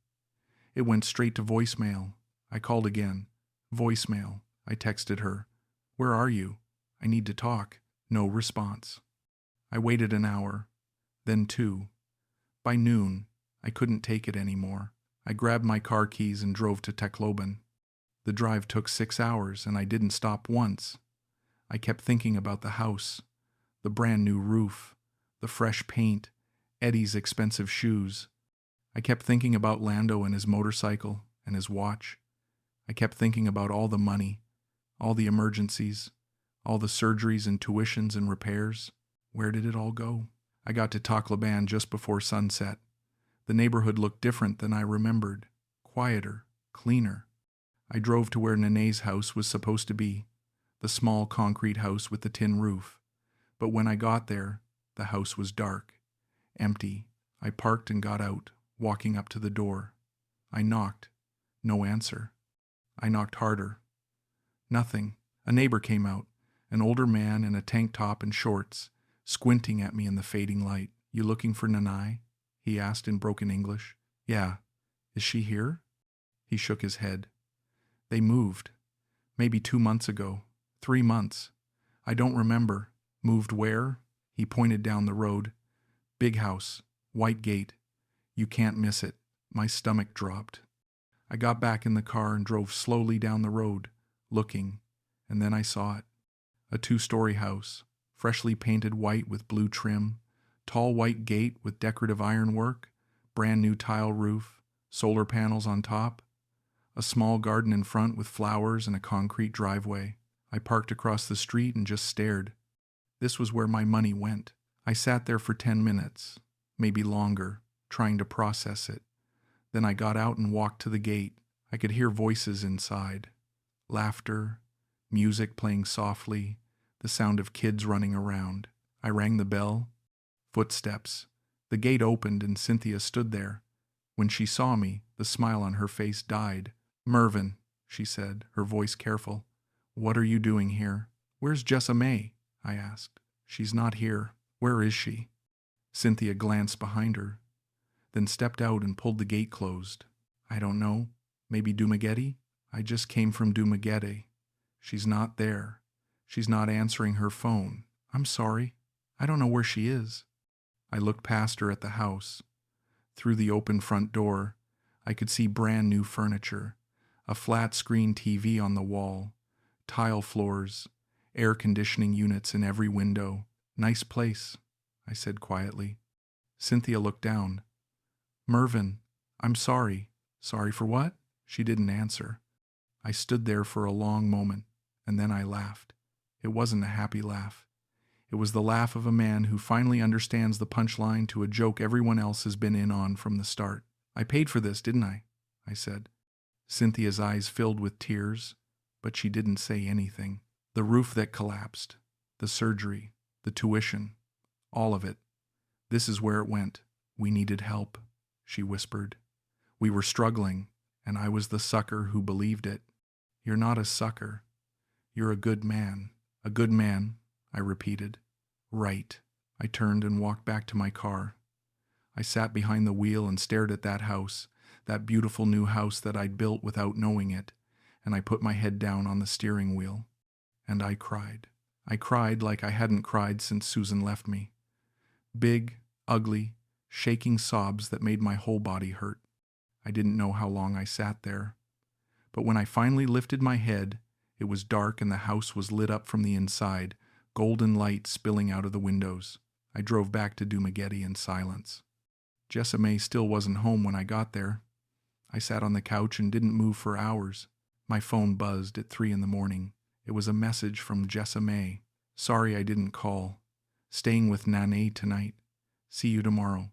It went straight to voicemail. I called again. Voicemail. I texted her. Where are you? I need to talk. No response. I waited an hour, then 2. By noon, I couldn't take it anymore. I grabbed my car keys and drove to Tacloban. The drive took 6 hours and I didn't stop once. I kept thinking about the house, the brand new roof, the fresh paint, Eddie's expensive shoes. I kept thinking about Lando and his motorcycle and his watch. I kept thinking about all the money, all the emergencies, all the surgeries and tuitions and repairs. Where did it all go? I got to Tacloban just before sunset. The neighborhood looked different than I remembered. Quieter, cleaner. I drove to where Nene's house was supposed to be, the small concrete house with the tin roof. But when I got there, the house was dark, empty. I parked and got out, walking up to the door. I knocked. No answer. I knocked harder. Nothing. A neighbor came out, an older man in a tank top and shorts, squinting at me in the fading light. You looking for Nanai? He asked in broken English. Yeah. Is she here? He shook his head. They moved. Maybe 2 months ago. 3 months. I don't remember. Moved where? He pointed down the road. Big house. White gate. You can't miss it. My stomach dropped. I got back in the car and drove slowly down the road, looking, and then I saw it. A 2-story house, freshly painted white with blue trim, tall white gate with decorative ironwork, brand new tile roof, solar panels on top, a small garden in front with flowers and a concrete driveway. I parked across the street and just stared. This was where my money went. I sat there for 10 minutes, maybe longer, trying to process it. Then I got out and walked to the gate. I could hear voices inside. Laughter, music playing softly, the sound of kids running around. I rang the bell. Footsteps. The gate opened and Cynthia stood there. When she saw me, the smile on her face died. Mervin, she said, her voice careful. What are you doing here? Where's Jessa Mae? I asked. She's not here. Where is she? Cynthia glanced behind her, then stepped out and pulled the gate closed. I don't know. Maybe Dumaguete? I just came from Dumaguete. She's not there. She's not answering her phone. I'm sorry. I don't know where she is. I looked past her at the house. Through the open front door, I could see brand new furniture, a flat-screen TV on the wall, tile floors, air conditioning units in every window. Nice place, I said quietly. Cynthia looked down. Mervin, I'm sorry. Sorry for what? She didn't answer. I stood there for a long moment, and then I laughed. It wasn't a happy laugh. It was the laugh of a man who finally understands the punchline to a joke everyone else has been in on from the start. I paid for this, didn't I? I said. Cynthia's eyes filled with tears, but she didn't say anything. The roof that collapsed, the surgery, the tuition, all of it. This is where it went. We needed help, she whispered. We were struggling, and I was the sucker who believed it. You're not a sucker. You're a good man. A good man, I repeated. Right. I turned and walked back to my car. I sat behind the wheel and stared at that house, that beautiful new house that I'd built without knowing it, and I put my head down on the steering wheel. And I cried. I cried like I hadn't cried since Susan left me. Big, ugly, shaking sobs that made my whole body hurt. I didn't know how long I sat there. But when I finally lifted my head, it was dark and the house was lit up from the inside, golden light spilling out of the windows. I drove back to Dumaguete in silence. Jessa Mae still wasn't home when I got there. I sat on the couch and didn't move for hours. My phone buzzed at 3 in the morning. It was a message from Jessa Mae. Sorry I didn't call. Staying with Nane tonight. See you tomorrow.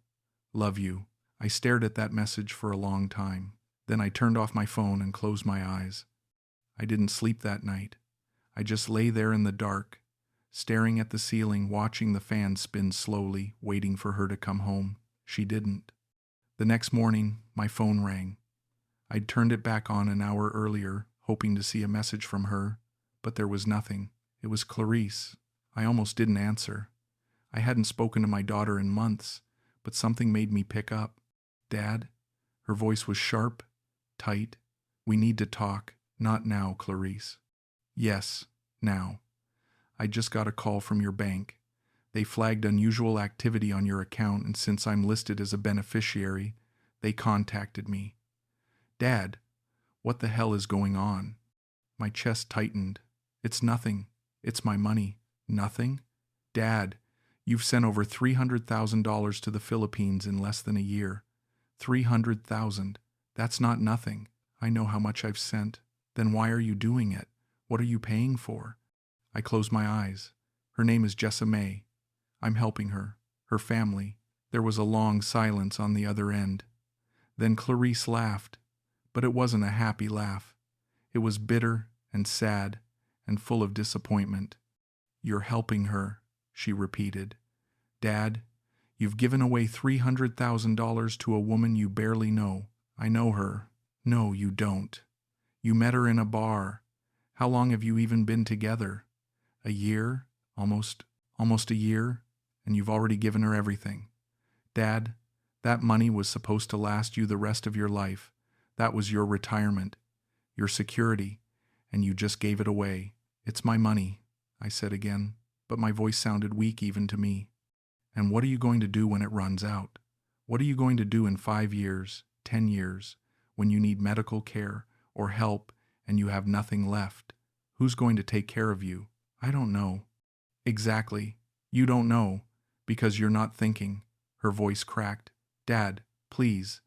Love you. I stared at that message for a long time. Then I turned off my phone and closed my eyes. I didn't sleep that night. I just lay there in the dark, staring at the ceiling, watching the fan spin slowly, waiting for her to come home. She didn't. The next morning, my phone rang. I'd turned it back on an hour earlier, hoping to see a message from her, but there was nothing. It was Clarice. I almost didn't answer. I hadn't spoken to my daughter in months, but something made me pick up. Dad? Her voice was sharp, tight. We need to talk. Not now, Clarice. Yes, now. I just got a call from your bank. They flagged unusual activity on your account, and since I'm listed as a beneficiary, they contacted me. Dad, what the hell is going on? My chest tightened. It's nothing. It's my money. Nothing? Dad, you've sent over $300,000 to the Philippines in less than a year. $300,000. That's not nothing. I know how much I've sent. Then why are you doing it? What are you paying for? I closed my eyes. Her name is Jessa Mae. I'm helping her, her family. There was a long silence on the other end. Then Clarice laughed, but it wasn't a happy laugh. It was bitter and sad and full of disappointment. You're helping her, she repeated. Dad, you've given away $300,000 to a woman you barely know. I know her. No, you don't. You met her in a bar. How long have you even been together? A year? Almost a year? And you've already given her everything. Dad, that money was supposed to last you the rest of your life. That was your retirement, your security, and you just gave it away. It's my money, I said again, but my voice sounded weak even to me. And what are you going to do when it runs out? What are you going to do in 5 years, 10 years, when you need medical care or help and you have nothing left? Who's going to take care of you? I don't know. Exactly. You don't know, because you're not thinking. Her voice cracked. Dad, please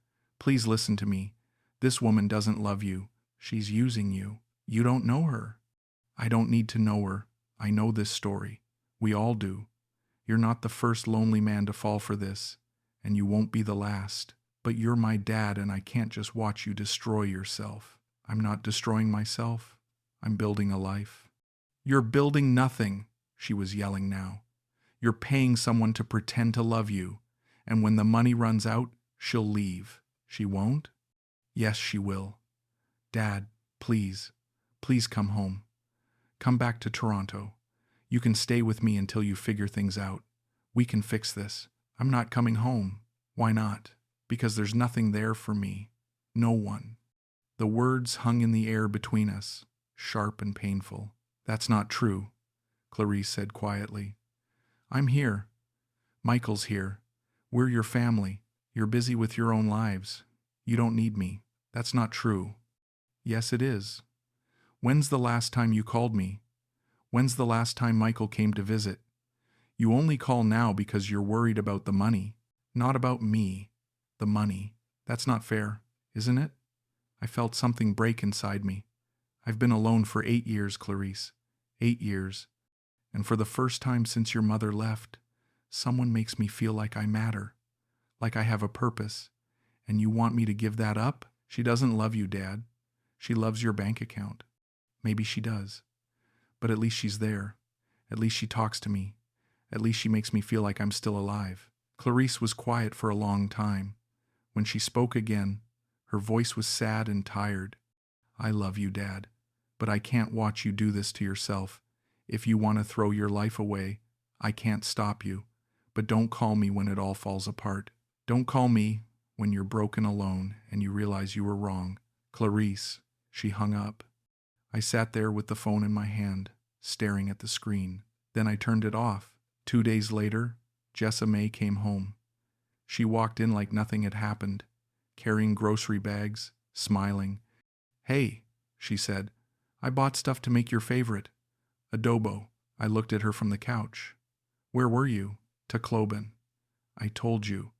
listen to me. This woman doesn't love you. She's using you. You don't know her. I don't need to know her. I know this story. We all do. You're not the first lonely man to fall for this, and you won't be the last. But you're my dad, and I can't just watch you destroy yourself. I'm not destroying myself. I'm building a life. You're building nothing, she was yelling now. You're paying someone to pretend to love you, and when the money runs out, she'll leave. She won't? Yes, she will. Dad, please come home. Come back to Toronto. You can stay with me until you figure things out. We can fix this. I'm not coming home. Why not? Because there's nothing there for me. No one. The words hung in the air between us, sharp and painful. That's not true, Clarice said quietly. I'm here. Michael's here. We're your family. You're busy with your own lives. You don't need me. That's not true. Yes, it is. When's the last time you called me? When's the last time Michael came to visit? You only call now because you're worried about the money, not about me. The money. That's not fair, isn't it? I felt something break inside me. I've been alone for 8 years, Clarice. 8 years. And for the first time since your mother left, someone makes me feel like I matter, like I have a purpose. And you want me to give that up? She doesn't love you, Dad. She loves your bank account. Maybe she does. But at least she's there. At least she talks to me. At least she makes me feel like I'm still alive. Clarice was quiet for a long time. When she spoke again, her voice was sad and tired. I love you, Dad, but I can't watch you do this to yourself. If you want to throw your life away, I can't stop you. But don't call me when it all falls apart. Don't call me when you're broken alone and you realize you were wrong. Clarice, she hung up. I sat there with the phone in my hand, staring at the screen. Then I turned it off. 2 days later, Jessa Mae came home. She walked in like nothing had happened, carrying grocery bags, smiling. Hey, she said. I bought stuff to make your favorite. Adobo. I looked at her from the couch. Where were you? Tacloban. I told you.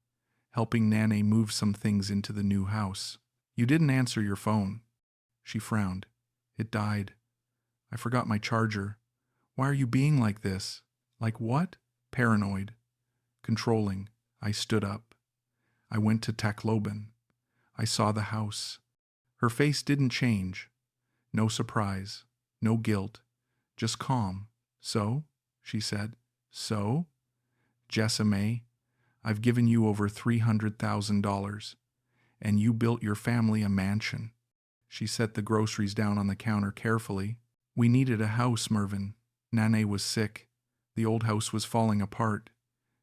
Helping Nane move some things into the new house. You didn't answer your phone. She frowned. It died. I forgot my charger. Why are you being like this? Like what? Paranoid. Controlling. I stood up. I went to Tacloban. I saw the house. Her face didn't change. No surprise. No guilt. Just calm. So? She said. So? Jessa Mae, I've given you over $300,000, and you built your family a mansion. She set the groceries down on the counter carefully. We needed a house, Mervin. Nane was sick. The old house was falling apart.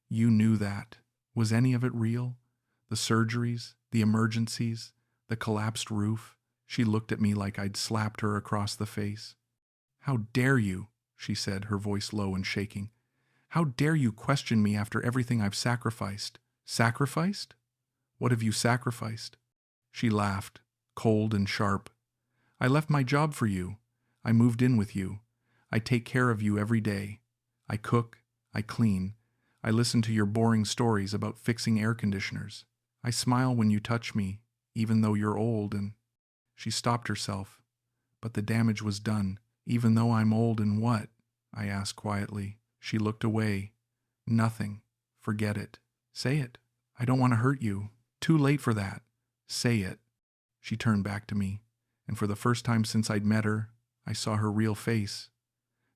You knew that. Was any of it real? The surgeries, the emergencies, the collapsed roof? She looked at me like I'd slapped her across the face. How dare you, she said, her voice low and shaking. How dare you question me after everything I've sacrificed? Sacrificed? What have you sacrificed? She laughed, cold and sharp. I left my job for you. I moved in with you. I take care of you every day. I cook. I clean. I listen to your boring stories about fixing air conditioners. I smile when you touch me, even though you're old and... She stopped herself. But the damage was done. Even though I'm old and what? I asked quietly. She looked away. Nothing. Forget it. Say it. I don't want to hurt you. Too late for that. Say it. She turned back to me, and for the first time since I'd met her, I saw her real face.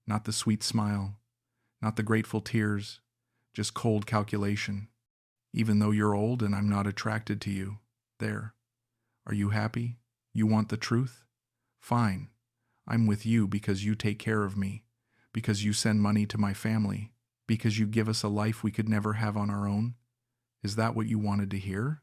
Not the sweet smile. Not the grateful tears. Just cold calculation. Even though you're old and I'm not attracted to you. There. Are you happy? You want the truth? Fine. I'm with you because you take care of me. Because you send money to my family. Because you give us a life we could never have on our own. Is that what you wanted to hear?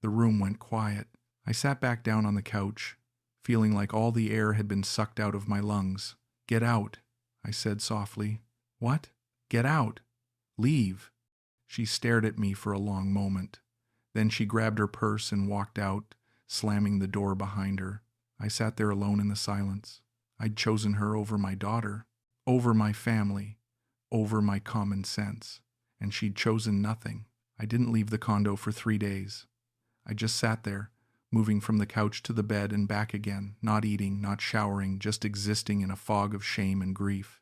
The room went quiet. I sat back down on the couch, feeling like all the air had been sucked out of my lungs. Get out, I said softly. What? Get out. Leave. She stared at me for a long moment. Then she grabbed her purse and walked out, slamming the door behind her. I sat there alone in the silence. I'd chosen her over my daughter, over my family, over my common sense, and she'd chosen nothing. I didn't leave the condo for 3 days. I just sat there, moving from the couch to the bed and back again, not eating, not showering, just existing in a fog of shame and grief.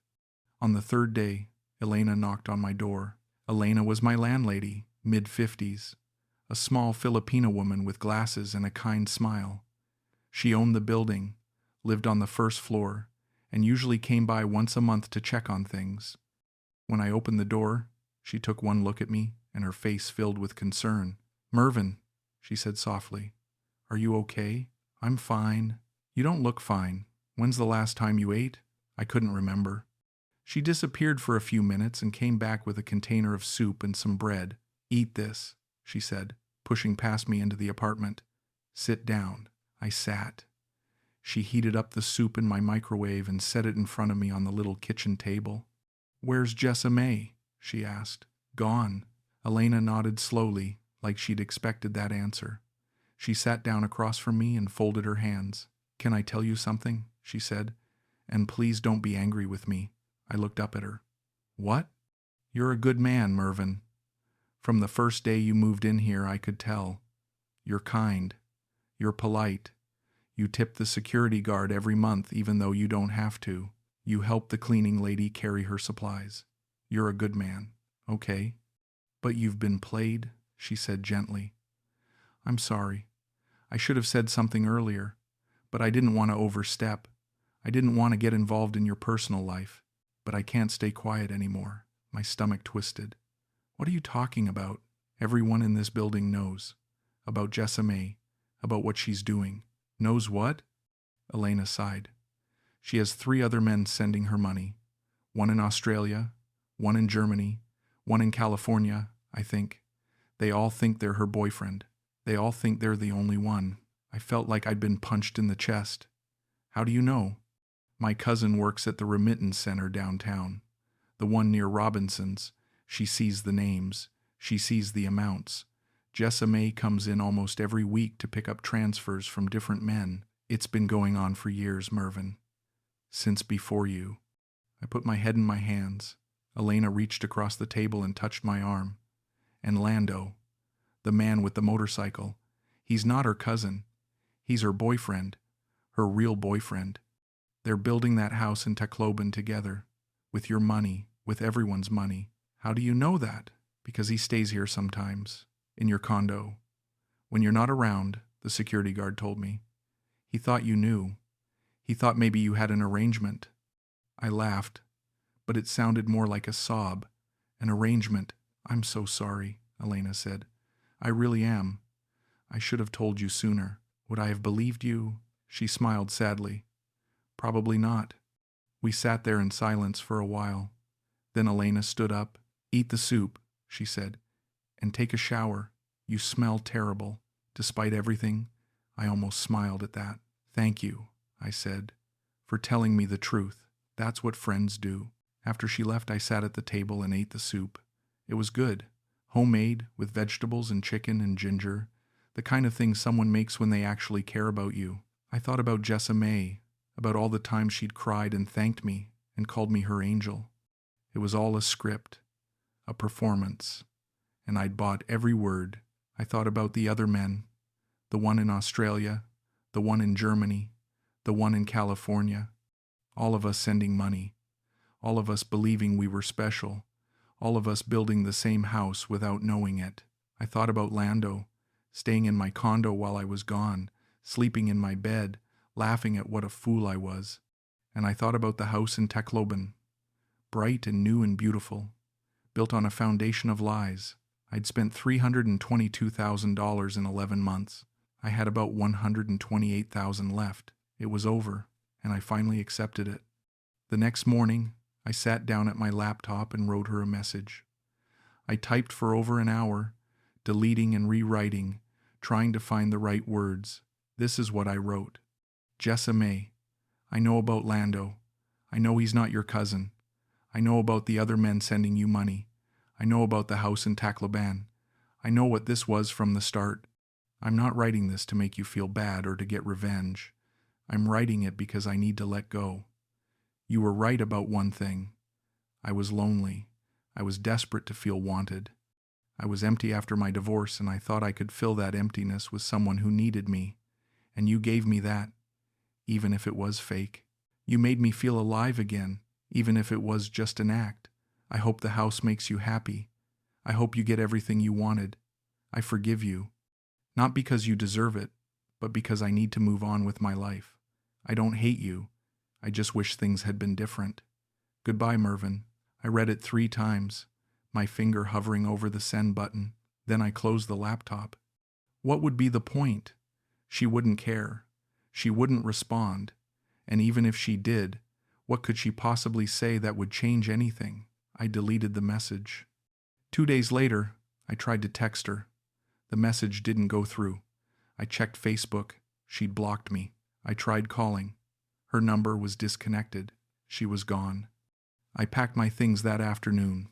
On the 3rd day, Elena knocked on my door. Elena was my landlady, mid-50s, a small Filipina woman with glasses and a kind smile. She owned the building, lived on the 1st floor, and usually came by once a month to check on things. When I opened the door, she took one look at me, and her face filled with concern. Mervin, she said softly, are you okay? I'm fine. You don't look fine. When's the last time you ate? I couldn't remember. She disappeared for a few minutes and came back with a container of soup and some bread. Eat this, she said, pushing past me into the apartment. Sit down. I sat. She heated up the soup in my microwave and set it in front of me on the little kitchen table. Where's Jessa Mae? She asked. Gone. Elena nodded slowly, like she'd expected that answer. She sat down across from me and folded her hands. Can I tell you something? She said. And please don't be angry with me. I looked up at her. What? You're a good man, Mervin. From the first day you moved in here, I could tell. You're kind. You're polite. You tip the security guard every month even though you don't have to. You help the cleaning lady carry her supplies. You're a good man. Okay. But you've been played, she said gently. I'm sorry. I should have said something earlier, but I didn't want to overstep. I didn't want to get involved in your personal life, but I can't stay quiet anymore. My stomach twisted. What are you talking about? Everyone in this building knows. About Jessa Mae, about what she's doing. Knows what? Elena sighed. She has 3 other men sending her money. One in Australia, one in Germany, one in California, I think. They all think they're her boyfriend. They all think they're the only one. I felt like I'd been punched in the chest. How do you know? My cousin works at the remittance center downtown. The one near Robinson's. She sees the names. She sees the amounts. Jessa Mae comes in almost every week to pick up transfers from different men. It's been going on for years, Mervin. Since before you. I put my head in my hands. Elena reached across the table and touched my arm. And Lando, the man with the motorcycle, he's not her cousin. He's her boyfriend. Her real boyfriend. They're building that house in Tacloban together. With your money. With everyone's money. How do you know that? Because he stays here sometimes. In your condo. When you're not around, the security guard told me. He thought you knew. He thought maybe you had an arrangement. I laughed, but it sounded more like a sob. An arrangement. I'm so sorry, Elena said. I really am. I should have told you sooner. Would I have believed you? She smiled sadly. Probably not. We sat there in silence for a while. Then Elena stood up. Eat the soup, she said, and take a shower. You smell terrible. Despite everything, I almost smiled at that. Thank you, I said, for telling me the truth. That's what friends do. After she left, I sat at the table and ate the soup. It was good. Homemade, with vegetables and chicken and ginger. The kind of thing someone makes when they actually care about you. I thought about Jessa Mae, about all the times she'd cried and thanked me and called me her angel. It was all a script, a performance, and I'd bought every word. I thought about the other men, the one in Australia, the one in Germany, the one in California, all of us sending money, all of us believing we were special, all of us building the same house without knowing it. I thought about Lando, staying in my condo while I was gone, sleeping in my bed, laughing at what a fool I was. And I thought about the house in Tacloban, bright and new and beautiful, built on a foundation of lies. I'd spent $322,000 in 11 months. I had about $128,000 left. It was over, and I finally accepted it. The next morning, I sat down at my laptop and wrote her a message. I typed for over an hour, deleting and rewriting, trying to find the right words. This is what I wrote. Jessa Mae, I know about Lando. I know he's not your cousin. I know about the other men sending you money. I know about the house in Tacloban. I know what this was from the start. I'm not writing this to make you feel bad or to get revenge. I'm writing it because I need to let go. You were right about one thing. I was lonely. I was desperate to feel wanted. I was empty after my divorce, and I thought I could fill that emptiness with someone who needed me. And you gave me that, even if it was fake. You made me feel alive again, even if it was just an act. I hope the house makes you happy. I hope you get everything you wanted. I forgive you. Not because you deserve it, but because I need to move on with my life. I don't hate you. I just wish things had been different. Goodbye, Mervin. I read it 3 times, my finger hovering over the send button. Then I closed the laptop. What would be the point? She wouldn't care. She wouldn't respond. And even if she did, what could she possibly say that would change anything? I deleted the message. 2 days later, I tried to text her. The message didn't go through. I checked Facebook. She'd blocked me. I tried calling. Her number was disconnected. She was gone. I packed my things that afternoon.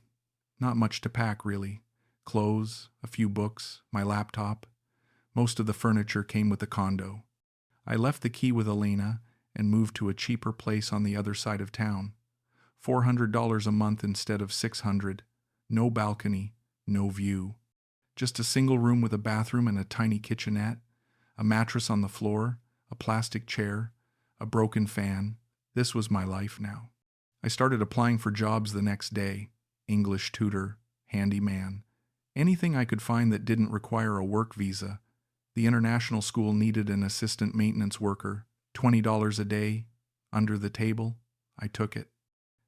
Not much to pack, really. Clothes, a few books, my laptop. Most of the furniture came with the condo. I left the key with Elena and moved to a cheaper place on the other side of town. $400 a month instead of $600. No balcony, no view. Just a single room with a bathroom and a tiny kitchenette, a mattress on the floor, a plastic chair, a broken fan. This was my life now. I started applying for jobs the next day. English tutor, handyman, anything I could find that didn't require a work visa. The international school needed an assistant maintenance worker, $20 a day, under the table. I took it.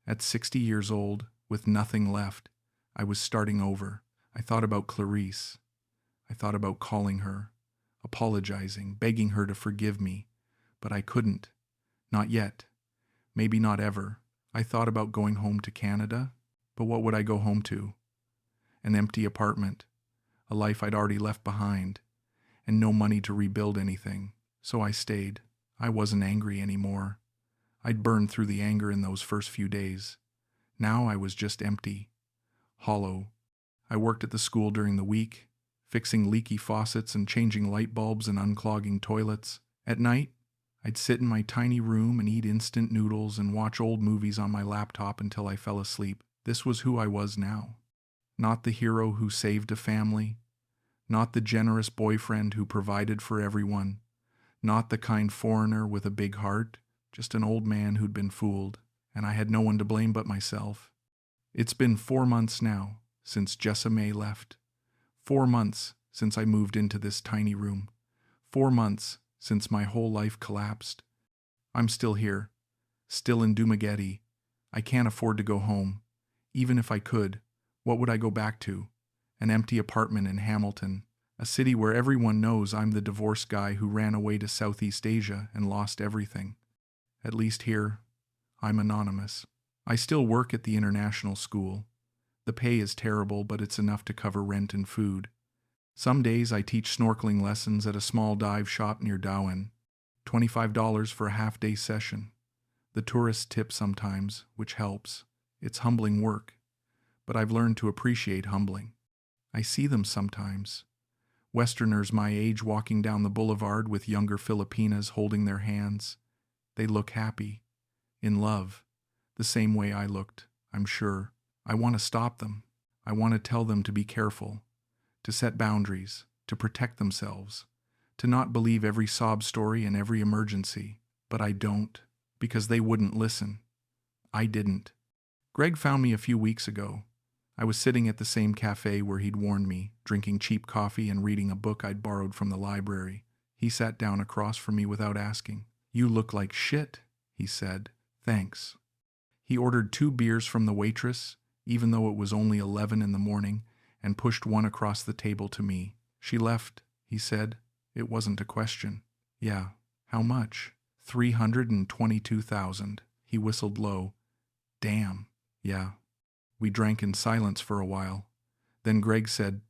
At 60 years old, with nothing left, I was starting over. I thought about Clarice. I thought about calling her, apologizing, begging her to forgive me. But I couldn't. Not yet. Maybe not ever. I thought about going home to Canada, but what would I go home to? An empty apartment, a life I'd already left behind, and no money to rebuild anything. So I stayed. I wasn't angry anymore. I'd burned through the anger in those first few days. Now I was just empty, hollow. I worked at the school during the week, fixing leaky faucets and changing light bulbs and unclogging toilets. At night, I'd sit in my tiny room and eat instant noodles and watch old movies on my laptop until I fell asleep. This was who I was now. Not the hero who saved a family, not the generous boyfriend who provided for everyone, not the kind foreigner with a big heart, just an old man who'd been fooled, and I had no one to blame but myself. It's been 4 months now since Jessa Mae left. 4 months since I moved into this tiny room. 4 months since my whole life collapsed. I'm still here, still in Dumaguete. I can't afford to go home. Even if I could, what would I go back to? An empty apartment in Hamilton, a city where everyone knows I'm the divorced guy who ran away to Southeast Asia and lost everything. At least here, I'm anonymous. I still work at the international school. The pay is terrible, but it's enough to cover rent and food. Some days I teach snorkeling lessons at a small dive shop near Darwin. $25 for a half-day session. The tourists tip sometimes, which helps. It's humbling work, but I've learned to appreciate humbling. I see them sometimes. Westerners my age walking down the boulevard with younger Filipinas holding their hands. They look happy, in love, the same way I looked, I'm sure. I want to stop them. I want to tell them to be careful, to set boundaries, to protect themselves, to not believe every sob story and every emergency. But I don't, because they wouldn't listen. I didn't. Greg found me a few weeks ago. I was sitting at the same cafe where he'd warned me, drinking cheap coffee and reading a book I'd borrowed from the library. He sat down across from me without asking. "You look like shit," he said. "Thanks." He ordered 2 beers from the waitress, even though it was only 11 in the morning, and pushed one across the table to me. "She left," he said. It wasn't a question. "Yeah, how much?" $322,000. He whistled low. "Damn." "Yeah." We drank in silence for a while. Then Greg said,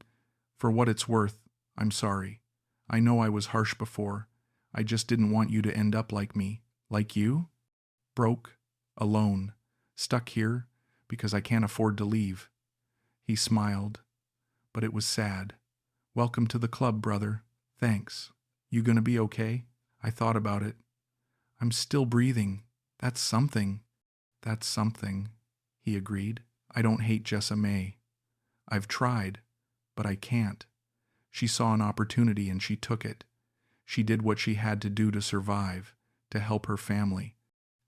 "For what it's worth, I'm sorry. I know I was harsh before. I just didn't want you to end up like me." "Like you?" "Broke, alone, stuck here because I can't afford to leave." He smiled, but it was sad. "Welcome to the club, brother." "Thanks. You gonna be okay?" I thought about it. "I'm still breathing. That's something." "That's something," he agreed. "I don't hate Jessa Mae. I've tried, but I can't. She saw an opportunity and she took it. She did what she had to do to survive, to help her family.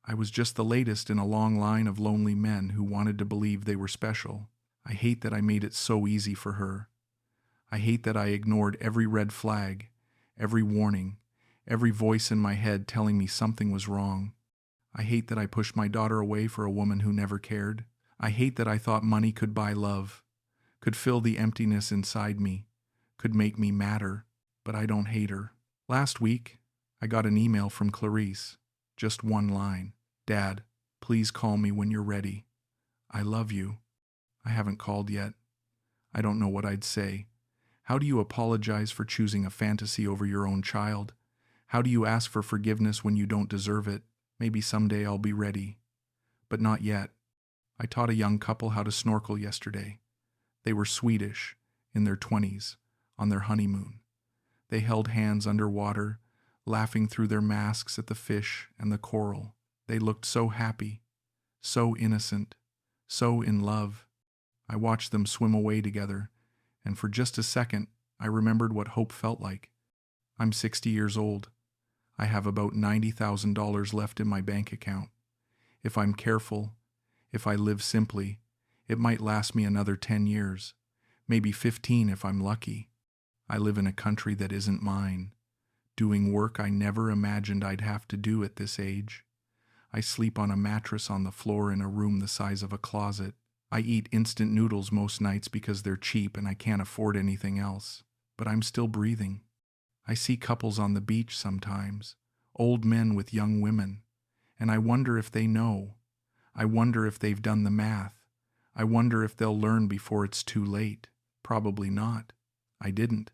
I was just the latest in a long line of lonely men who wanted to believe they were special. I hate that I made it so easy for her. I hate that I ignored every red flag, every warning, every voice in my head telling me something was wrong. I hate that I pushed my daughter away for a woman who never cared. I hate that I thought money could buy love, could fill the emptiness inside me, could make me matter, but I don't hate her. Last week, I got an email from Clarice, just one line. "Dad, please call me when you're ready. I love you." I haven't called yet. I don't know what I'd say. How do you apologize for choosing a fantasy over your own child? How do you ask for forgiveness when you don't deserve it? Maybe someday I'll be ready. But not yet. I taught a young couple how to snorkel yesterday. They were Swedish, in their 20s, on their honeymoon. They held hands underwater, laughing through their masks at the fish and the coral. They looked so happy, so innocent, so in love. I watched them swim away together, and for just a second, I remembered what hope felt like. I'm 60 years old. I have about $90,000 left in my bank account. If I'm careful, if I live simply, it might last me another 10 years, maybe 15 if I'm lucky. I live in a country that isn't mine, doing work I never imagined I'd have to do at this age. I sleep on a mattress on the floor in a room the size of a closet. I eat instant noodles most nights because they're cheap and I can't afford anything else. But I'm still breathing. I see couples on the beach sometimes, old men with young women, and I wonder if they know. I wonder if they've done the math. I wonder if they'll learn before it's too late. Probably not. I didn't.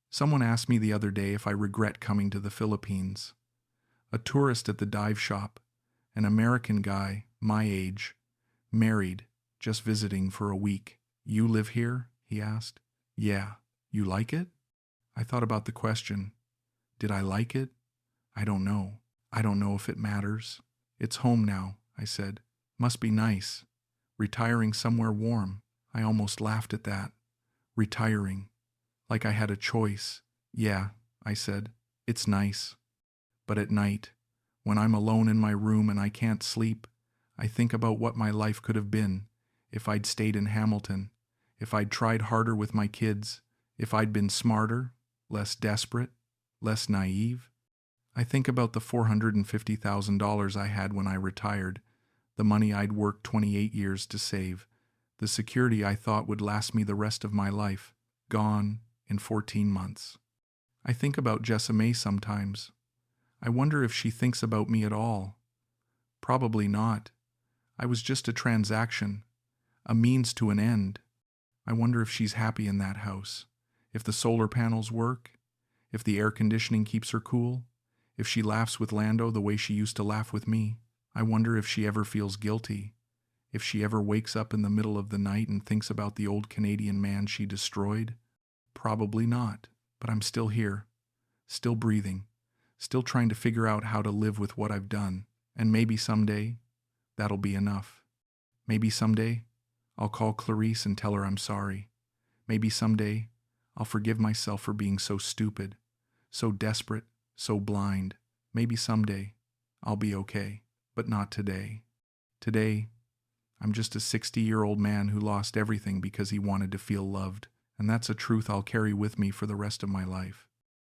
Someone asked me the other day if I regret coming to the Philippines. A tourist at the dive shop, an American guy, my age, married, just visiting for a week. "You live here?" he asked. "Yeah. You like it?" I thought about the question. Did I like it? I don't know. I don't know if it matters. It's home now, I said. Must be nice. Retiring somewhere warm. I almost laughed at that. Retiring. Like I had a choice. Yeah, I said. It's nice. But at night, when I'm alone in my room and I can't sleep, I think about what my life could have been if I'd stayed in Hamilton, if I'd tried harder with my kids, if I'd been smarter, less desperate, less naive. I think about the $450,000 I had when I retired, the money I'd worked 28 years to save, the security I thought would last me the rest of my life, gone in 14 months. I think about Jessa Mae sometimes. I wonder if she thinks about me at all. Probably not. I was just a transaction, a means to an end. I wonder if she's happy in that house, if the solar panels work, if the air conditioning keeps her cool, if she laughs with Lando the way she used to laugh with me. I wonder if she ever feels guilty, if she ever wakes up in the middle of the night and thinks about the old Canadian man she destroyed. Probably not, but I'm still here, still breathing, still trying to figure out how to live with what I've done. And maybe someday, that'll be enough. Maybe someday, I'll call Clarice and tell her I'm sorry. Maybe someday, I'll forgive myself for being so stupid, so desperate, so blind. Maybe someday, I'll be okay, but not today. Today, I'm just a 60-year-old man who lost everything because he wanted to feel loved, and that's a truth I'll carry with me for the rest of my life.